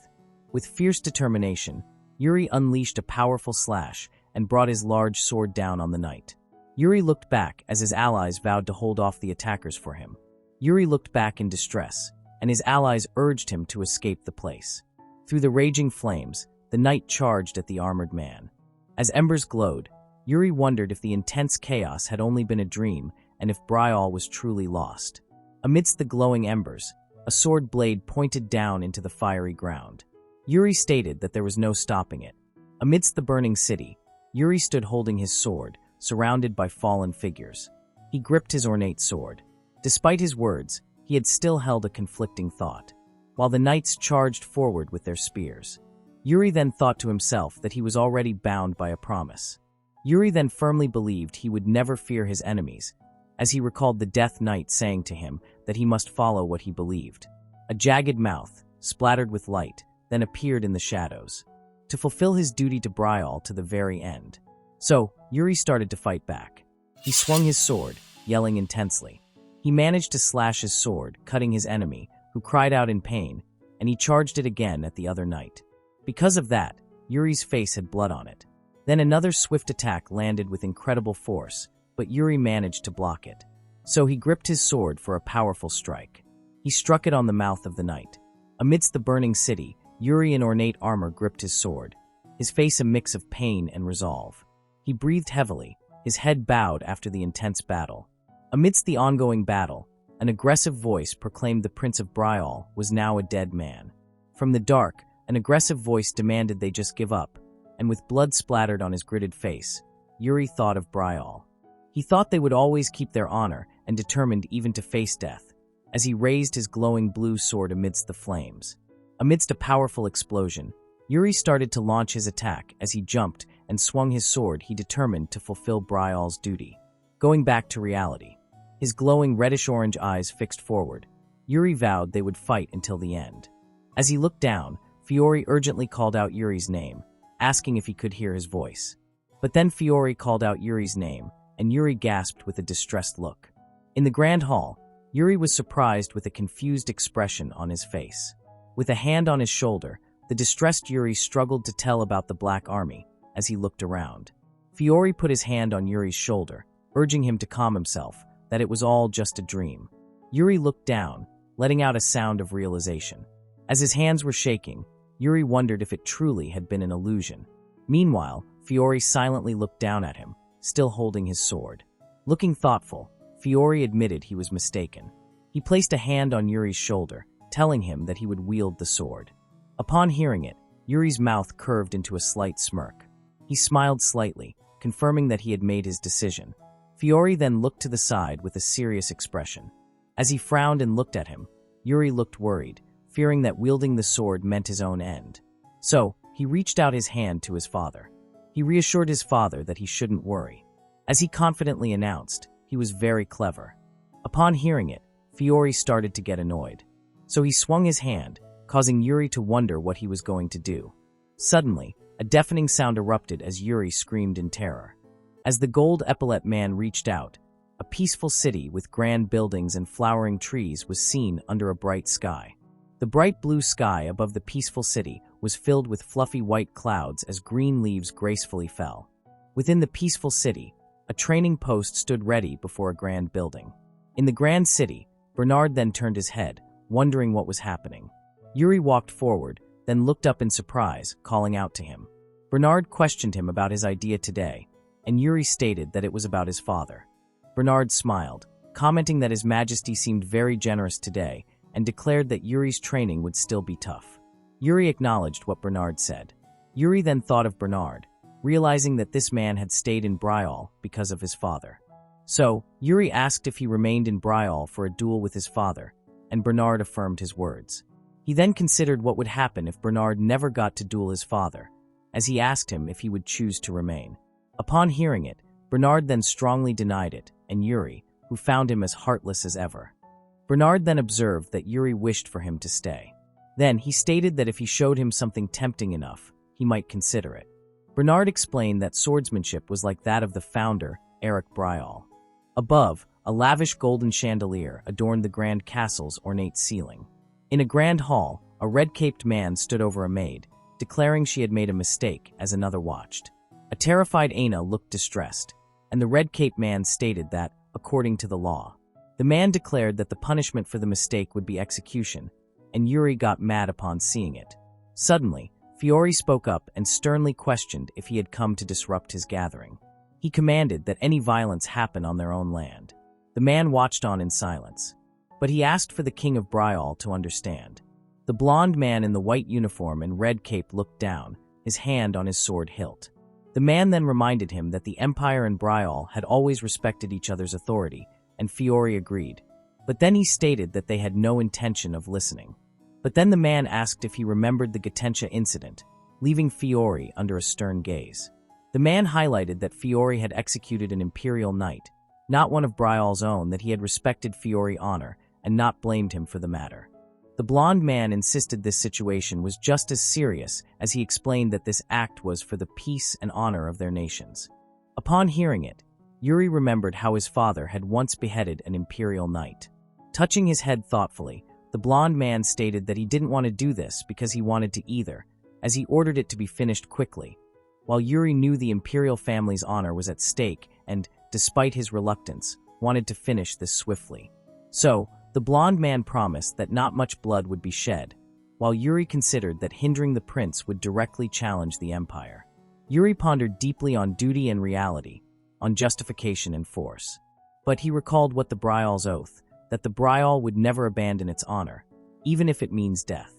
With fierce determination, Yuri unleashed a powerful slash and brought his large sword down on the knight. Yuri looked back as his allies vowed to hold off the attackers for him. Yuri looked back in distress, and his allies urged him to escape the place. Through the raging flames, the knight charged at the armored man. As embers glowed, Yuri wondered if the intense chaos had only been a dream and if Bryal was truly lost. Amidst the glowing embers, a sword blade pointed down into the fiery ground. Yuri stated that there was no stopping it. Amidst the burning city, Yuri stood holding his sword, surrounded by fallen figures. He gripped his ornate sword. Despite his words, he had still held a conflicting thought. While the knights charged forward with their spears, Yuri then thought to himself that he was already bound by a promise. Yuri then firmly believed he would never fear his enemies, as he recalled the Death Knight saying to him that he must follow what he believed. A jagged mouth, splattered with light, then appeared in the shadows, to fulfill his duty to Bryal to the very end. So, Yuri started to fight back. He swung his sword, yelling intensely. He managed to slash his sword, cutting his enemy, who cried out in pain, and he charged it again at the other knight. Because of that, Yuri's face had blood on it. Then another swift attack landed with incredible force, but Yuri managed to block it. So he gripped his sword for a powerful strike. He struck it on the mouth of the knight. Amidst the burning city, Yuri in ornate armor gripped his sword, his face a mix of pain and resolve. He breathed heavily, his head bowed after the intense battle. Amidst the ongoing battle, an aggressive voice proclaimed the Prince of Bryal was now a dead man. From the dark, an aggressive voice demanded they just give up, and with blood splattered on his gritted face, Yuri thought of Bryal. He thought they would always keep their honor and determined even to face death, as he raised his glowing blue sword amidst the flames. Amidst a powerful explosion, Yuri started to launch his attack as he jumped and swung his sword. He determined to fulfill Bryal's duty. Going back to reality, his glowing reddish-orange eyes fixed forward, Yuri vowed they would fight until the end. As he looked down, Fiore urgently called out Yuri's name, asking if he could hear his voice. But then Fiore called out Yuri's name, and Yuri gasped with a distressed look. In the grand hall, Yuri was surprised with a confused expression on his face. With a hand on his shoulder, the distressed Yuri struggled to tell about the Black Army as he looked around. Fiore put his hand on Yuri's shoulder, urging him to calm himself, that it was all just a dream. Yuri looked down, letting out a sound of realization. As his hands were shaking, Yuri wondered if it truly had been an illusion. Meanwhile, Fiore silently looked down at him, still holding his sword. Looking thoughtful, Fiore admitted he was mistaken. He placed a hand on Yuri's shoulder, telling him that he would wield the sword. Upon hearing it, Yuri's mouth curved into a slight smirk. He smiled slightly, confirming that he had made his decision. Fiore then looked to the side with a serious expression. As he frowned and looked at him, Yuri looked worried, fearing that wielding the sword meant his own end. So, he reached out his hand to his father. He reassured his father that he shouldn't worry. As he confidently announced, he was very clever. Upon hearing it, Fiore started to get annoyed. So he swung his hand, causing Yuri to wonder what he was going to do. Suddenly, a deafening sound erupted as Yuri screamed in terror. As the gold epaulette man reached out, a peaceful city with grand buildings and flowering trees was seen under a bright sky. The bright blue sky above the peaceful city was filled with fluffy white clouds as green leaves gracefully fell. Within the peaceful city, a training post stood ready before a grand building. In the grand city, Bernard then turned his head, wondering what was happening. Yuri walked forward, then looked up in surprise, calling out to him. Bernard questioned him about his idea today, and Yuri stated that it was about his father. Bernard smiled, commenting that His Majesty seemed very generous today, and declared that Yuri's training would still be tough. Yuri acknowledged what Bernard said. Yuri then thought of Bernard, realizing that this man had stayed in Bryall because of his father. So, Yuri asked if he remained in Bryall for a duel with his father, and Bernard affirmed his words. He then considered what would happen if Bernard never got to duel his father, as he asked him if he would choose to remain. Upon hearing it, Bernard then strongly denied it, and Yuri, who found him as heartless as ever. Bernard then observed that Yuri wished for him to stay. Then he stated that if he showed him something tempting enough, he might consider it. Bernard explained that swordsmanship was like that of the founder, Eric Bryall. Above, a lavish golden chandelier adorned the grand castle's ornate ceiling. In a grand hall, a red-caped man stood over a maid, declaring she had made a mistake as another watched. A terrified Aina looked distressed, and the red-caped man stated that, according to the law, the man declared that the punishment for the mistake would be execution, and Yuri got mad upon seeing it. Suddenly, Fiore spoke up and sternly questioned if he had come to disrupt his gathering. He commanded that any violence happen on their own land. The man watched on in silence, but he asked for the king of Bryall to understand. The blond man in the white uniform and red cape looked down, his hand on his sword hilt. The man then reminded him that the Empire and Bryall had always respected each other's authority, and Fiore agreed. But then he stated that they had no intention of listening. But then the man asked if he remembered the Gatentia incident, leaving Fiore under a stern gaze. The man highlighted that Fiore had executed an imperial knight, not one of Bryall's own, that he had respected Fiore's honor and not blamed him for the matter. The blond man insisted this situation was just as serious, as he explained that this act was for the peace and honor of their nations. Upon hearing it, Yuri remembered how his father had once beheaded an imperial knight. Touching his head thoughtfully, the blond man stated that he didn't want to do this because he wanted to either, as he ordered it to be finished quickly, while Yuri knew the imperial family's honor was at stake and, despite his reluctance, wanted to finish this swiftly. So, the blond man promised that not much blood would be shed, while Yuri considered that hindering the prince would directly challenge the empire. Yuri pondered deeply on duty and reality, on justification and force. But he recalled what the Bryall's oath, that the Bryall would never abandon its honor, even if it means death.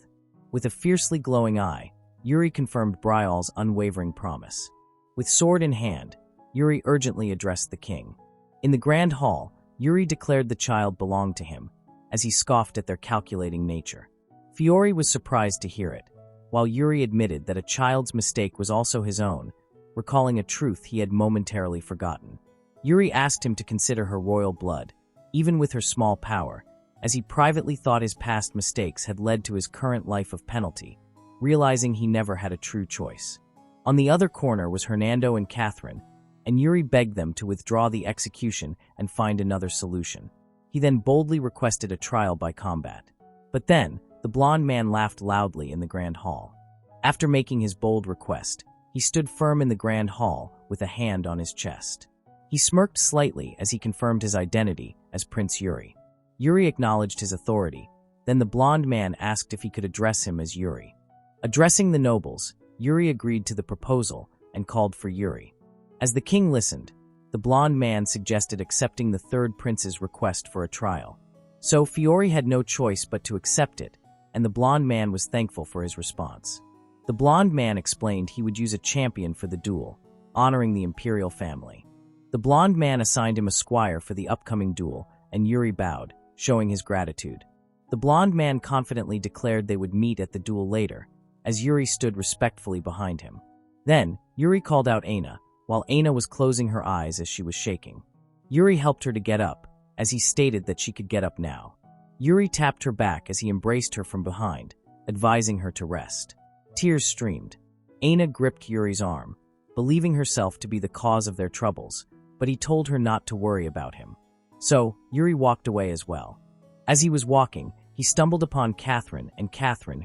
With a fiercely glowing eye, Yuri confirmed Bryall's unwavering promise. With sword in hand, Yuri urgently addressed the king. In the grand hall, Yuri declared the child belonged to him, as he scoffed at their calculating nature. Fiore was surprised to hear it, while Yuri admitted that a child's mistake was also his own, recalling a truth he had momentarily forgotten. Yuri asked him to consider her royal blood, even with her small power, as he privately thought his past mistakes had led to his current life of penalty, realizing he never had a true choice. On the other corner was Hernando and Catherine, and Yuri begged them to withdraw the execution and find another solution. He then boldly requested a trial by combat. But then, the blond man laughed loudly in the grand hall. After making his bold request, he stood firm in the grand hall with a hand on his chest. He smirked slightly as he confirmed his identity as Prince Yuri. Yuri acknowledged his authority. Then the blond man asked if he could address him as Yuri. Addressing the nobles, Yuri agreed to the proposal and called for Yuri. As the king listened, the blond man suggested accepting the third prince's request for a trial. So Fiore had no choice but to accept it, and the blond man was thankful for his response. The blond man explained he would use a champion for the duel, honoring the imperial family. The blond man assigned him a squire for the upcoming duel, and Yuri bowed, showing his gratitude. The blond man confidently declared they would meet at the duel later, as Yuri stood respectfully behind him. Then, Yuri called out Aina, while Aina was closing her eyes as she was shaking. Yuri helped her to get up, as he stated that she could get up now. Yuri tapped her back as he embraced her from behind, advising her to rest. Tears streamed. Aina gripped Yuri's arm, believing herself to be the cause of their troubles, but he told her not to worry about him. So, Yuri walked away as well. As he was walking, he stumbled upon Catherine,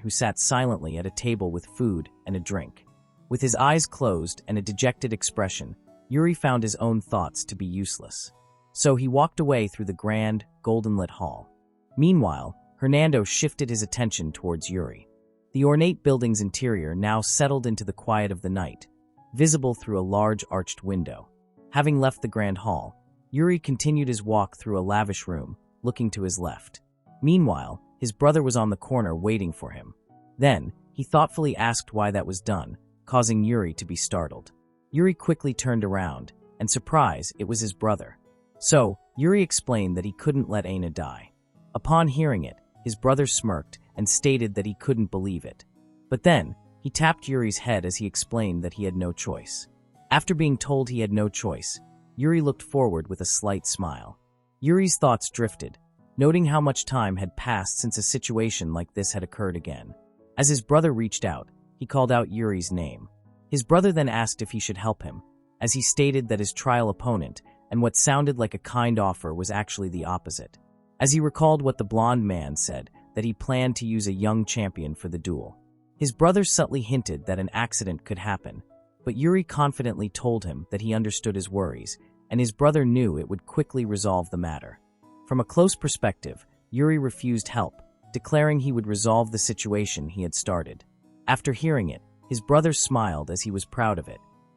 who sat silently at a table with food and a drink. With his eyes closed and a dejected expression, Yuri found his own thoughts to be useless. So he walked away through the grand, golden-lit hall. Meanwhile, Hernando shifted his attention towards Yuri. The ornate building's interior now settled into the quiet of the night, visible through a large arched window. Having left the grand hall, Yuri continued his walk through a lavish room, looking to his left. Meanwhile, his brother was on the corner waiting for him. Then, He thoughtfully asked why that was done, causing Yuri to be startled. Yuri quickly turned around, and surprised, it was his brother. So, Yuri explained that he couldn't let Aina die. Upon hearing it, his brother smirked and stated that he couldn't believe it. But then, he tapped Yuri's head as he explained that he had no choice. After being told he had no choice, Yuri looked forward with a slight smile. Yuri's thoughts drifted, noting how much time had passed since a situation like this had occurred again. As his brother reached out, he called out Yuri's name. His brother then asked if he should help him, as he stated that his trial opponent and what sounded like a kind offer was actually the opposite. As he recalled what the blonde man said, that he planned to use a young champion for the duel. His brother subtly hinted that an accident could happen, but Yuri confidently told him that he understood his worries, and his brother knew it would quickly resolve the matter. From a close perspective, Yuri refused help, declaring he would resolve the situation he had started. After hearing it, his brother smiled as he was proud of it.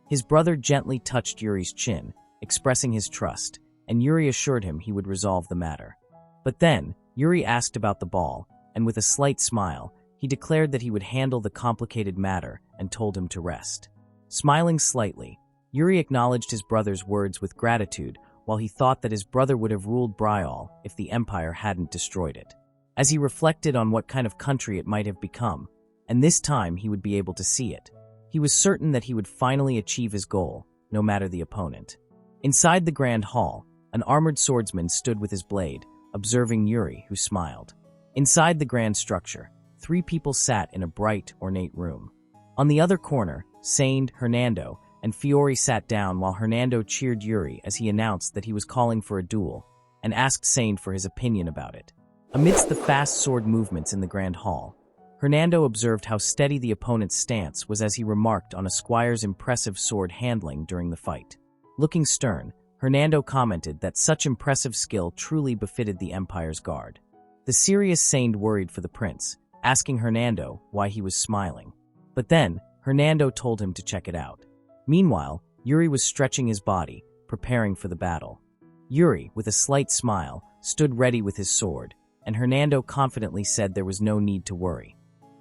His brother gently touched Yuri's chin, expressing his trust, and Yuri assured him he would resolve the matter. But then, Yuri asked about the ball, and with a slight smile, he declared that he would handle the complicated matter and told him to rest. Smiling slightly, Yuri acknowledged his brother's words with gratitude, while he thought that his brother would have ruled Bryall if the Empire hadn't destroyed it. As he reflected on what kind of country it might have become, and this time he would be able to see it, he was certain that he would finally achieve his goal, no matter the opponent. Inside the Grand Hall, an armored swordsman stood with his blade, observing Yuri, who smiled. Inside the grand structure, 3 people sat in a bright, ornate room. On the other corner, Saint, Hernando, and Fiore sat down while Hernando cheered Yuri as he announced that he was calling for a duel, and asked Saint for his opinion about it. Amidst the fast sword movements in the Grand Hall, Hernando observed how steady the opponent's stance was as he remarked on a squire's impressive sword handling during the fight. Looking stern, Hernando commented that such impressive skill truly befitted the Empire's guard. The serious Saint worried for the prince, asking Hernando why he was smiling. But then, Hernando told him to check it out. Meanwhile, Yuri was stretching his body, preparing for the battle. Yuri, with a slight smile, stood ready with his sword, and Hernando confidently said there was no need to worry.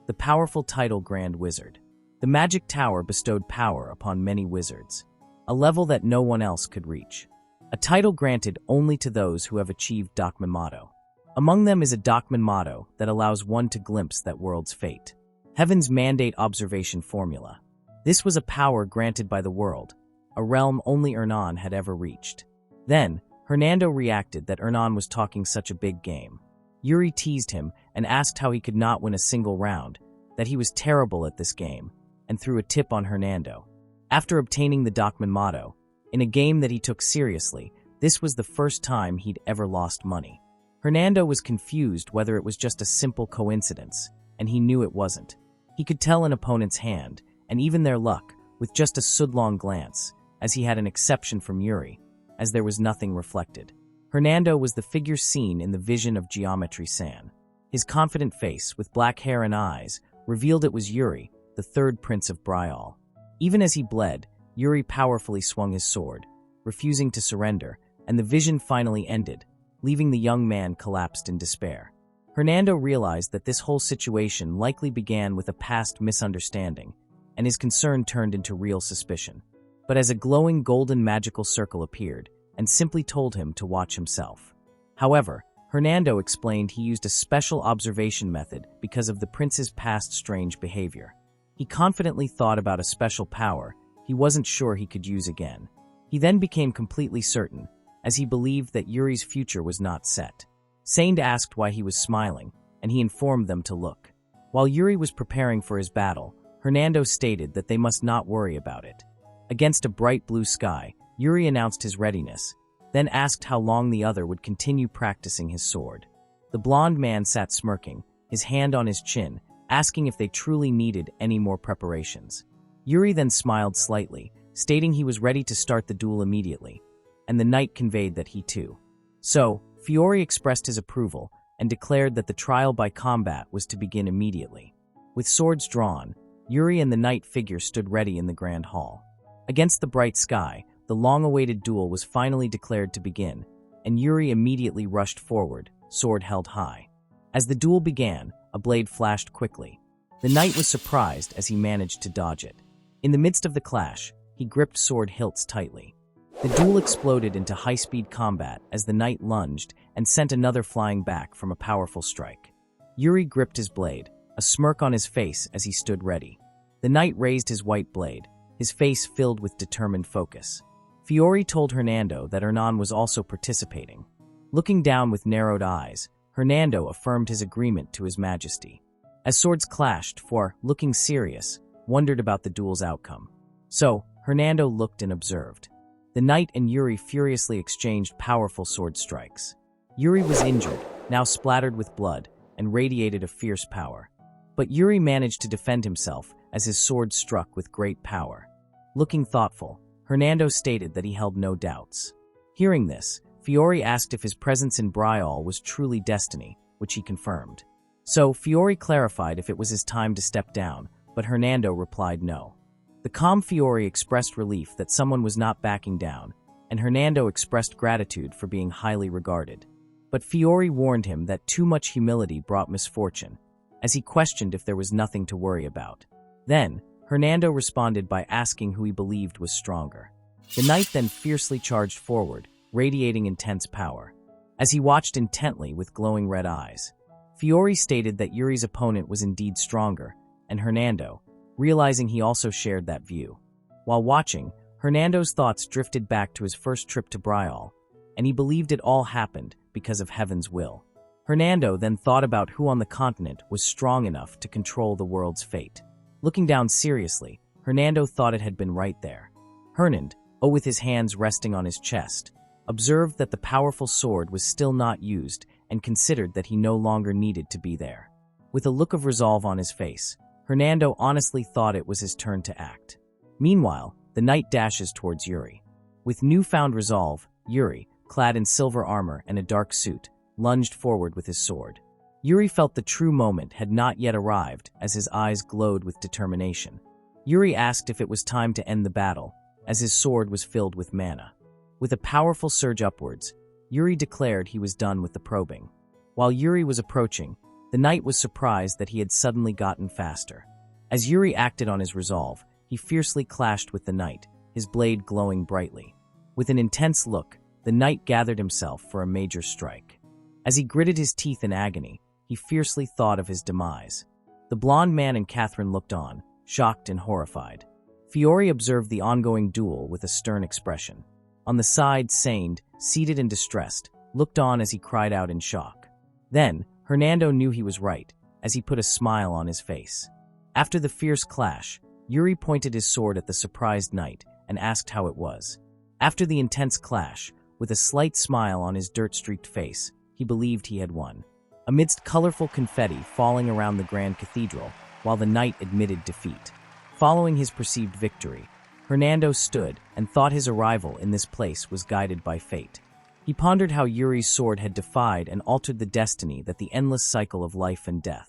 The powerful title Grand Wizard. The magic tower bestowed power upon many wizards, a level that no one else could reach. A title granted only to those who have achieved Dakmanmato. Among them is a Dakmanmato that allows one to glimpse that world's fate. Heaven's Mandate Observation Formula. This was a power granted by the world, a realm only Hernan had ever reached. Then, Hernando reacted that Hernan was talking such a big game. Yuri teased him and asked how he could not win a single round, that he was terrible at this game, and threw a tip on Hernando. After obtaining the Dakmanmato, in a game that he took seriously, this was the first time he'd ever lost money. Hernando was confused whether it was just a simple coincidence, and he knew it wasn't. He could tell an opponent's hand, and even their luck, with just a sidelong glance, as he had an exception from Yuri, as there was nothing reflected. Hernando was the figure seen in the vision of Geometry San. His confident face, with black hair and eyes, revealed it was Yuri, the 3rd Prince of Bryall. Even as he bled, Yuri powerfully swung his sword, refusing to surrender, and the vision finally ended, leaving the young man collapsed in despair. Hernando realized that this whole situation likely began with a past misunderstanding, and his concern turned into real suspicion. But as a glowing golden magical circle appeared, and simply told him to watch himself. However, Hernando explained he used a special observation method because of the prince's past strange behavior. He confidently thought about a special power he wasn't sure he could use again. He then became completely certain, as he believed that Yuri's future was not set. Saint asked why he was smiling, and he informed them to look. While Yuri was preparing for his battle, Hernando stated that they must not worry about it. Against a bright blue sky, Yuri announced his readiness, then asked how long the other would continue practicing his sword. The blond man sat smirking, his hand on his chin, asking if they truly needed any more preparations. Yuri then smiled slightly, stating he was ready to start the duel immediately, and the knight conveyed that he too. So, Fiore expressed his approval and declared that the trial by combat was to begin immediately. With swords drawn, Yuri and the knight figure stood ready in the Grand Hall. Against the bright sky, the long-awaited duel was finally declared to begin, and Yuri immediately rushed forward, sword held high. As the duel began, a blade flashed quickly. The knight was surprised as he managed to dodge it. In the midst of the clash, he gripped sword hilts tightly. The duel exploded into high-speed combat as the knight lunged and sent another flying back from a powerful strike. Yuri gripped his blade, a smirk on his face as he stood ready. The knight raised his white blade, his face filled with determined focus. Fiore told Hernando that Hernan was also participating. Looking down with narrowed eyes, Hernando affirmed his agreement to His Majesty. As swords clashed, Fiore, looking serious, wondered about the duel's outcome. So, Hernando looked and observed. The knight and Yuri furiously exchanged powerful sword strikes. Yuri was injured, now splattered with blood, and radiated a fierce power. But Yuri managed to defend himself as his sword struck with great power. Looking thoughtful, Hernando stated that he held no doubts. Hearing this, Fiore asked if his presence in Bryall was truly destiny, which he confirmed. So, Fiore clarified if it was his time to step down, but Hernando replied no. The calm Fiore expressed relief that someone was not backing down, and Hernando expressed gratitude for being highly regarded. But Fiore warned him that too much humility brought misfortune, as he questioned if there was nothing to worry about. Then, Hernando responded by asking who he believed was stronger. The knight then fiercely charged forward, radiating intense power. As he watched intently with glowing red eyes, Fiore stated that Yuri's opponent was indeed stronger, and Hernando, realizing he also shared that view. While watching, Hernando's thoughts drifted back to his first trip to Bryall, and he believed it all happened because of heaven's will. Hernando then thought about who on the continent was strong enough to control the world's fate. Looking down seriously, Hernando thought it had been right there. Hernand, with his hands resting on his chest, observed that the powerful sword was still not used and considered that he no longer needed to be there. With a look of resolve on his face, Hernando honestly thought it was his turn to act. Meanwhile, the knight dashes towards Yuri. With newfound resolve, Yuri, clad in silver armor and a dark suit, lunged forward with his sword. Yuri felt the true moment had not yet arrived as his eyes glowed with determination. Yuri asked if it was time to end the battle, as his sword was filled with mana. With a powerful surge upwards, Yuri declared he was done with the probing. While Yuri was approaching, the knight was surprised that he had suddenly gotten faster. As Yuri acted on his resolve, he fiercely clashed with the knight, his blade glowing brightly. With an intense look, the knight gathered himself for a major strike. As he gritted his teeth in agony, he fiercely thought of his demise. The blonde man and Catherine looked on, shocked and horrified. Fiore observed the ongoing duel with a stern expression. On the side, Sained, seated and distressed, looked on as he cried out in shock. Then, Hernando knew he was right, as he put a smile on his face. After the fierce clash, Yuri pointed his sword at the surprised knight and asked how it was. After the intense clash, with a slight smile on his dirt-streaked face, he believed he had won. Amidst colorful confetti falling around the Grand Cathedral, while the knight admitted defeat. Following his perceived victory, Hernando stood and thought his arrival in this place was guided by fate. He pondered how Yuri's sword had defied and altered the destiny that the endless cycle of life and death.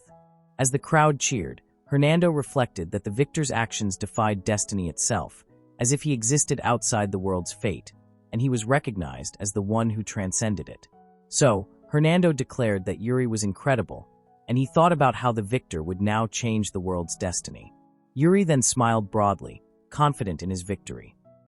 As the crowd cheered, Hernando reflected that the victor's actions defied destiny itself, as if he existed outside the world's fate, and he was recognized as the one who transcended it. So, Hernando declared that Yuri was incredible, and he thought about how the victor would now change the world's destiny. Yuri then smiled broadly, confident in his victory.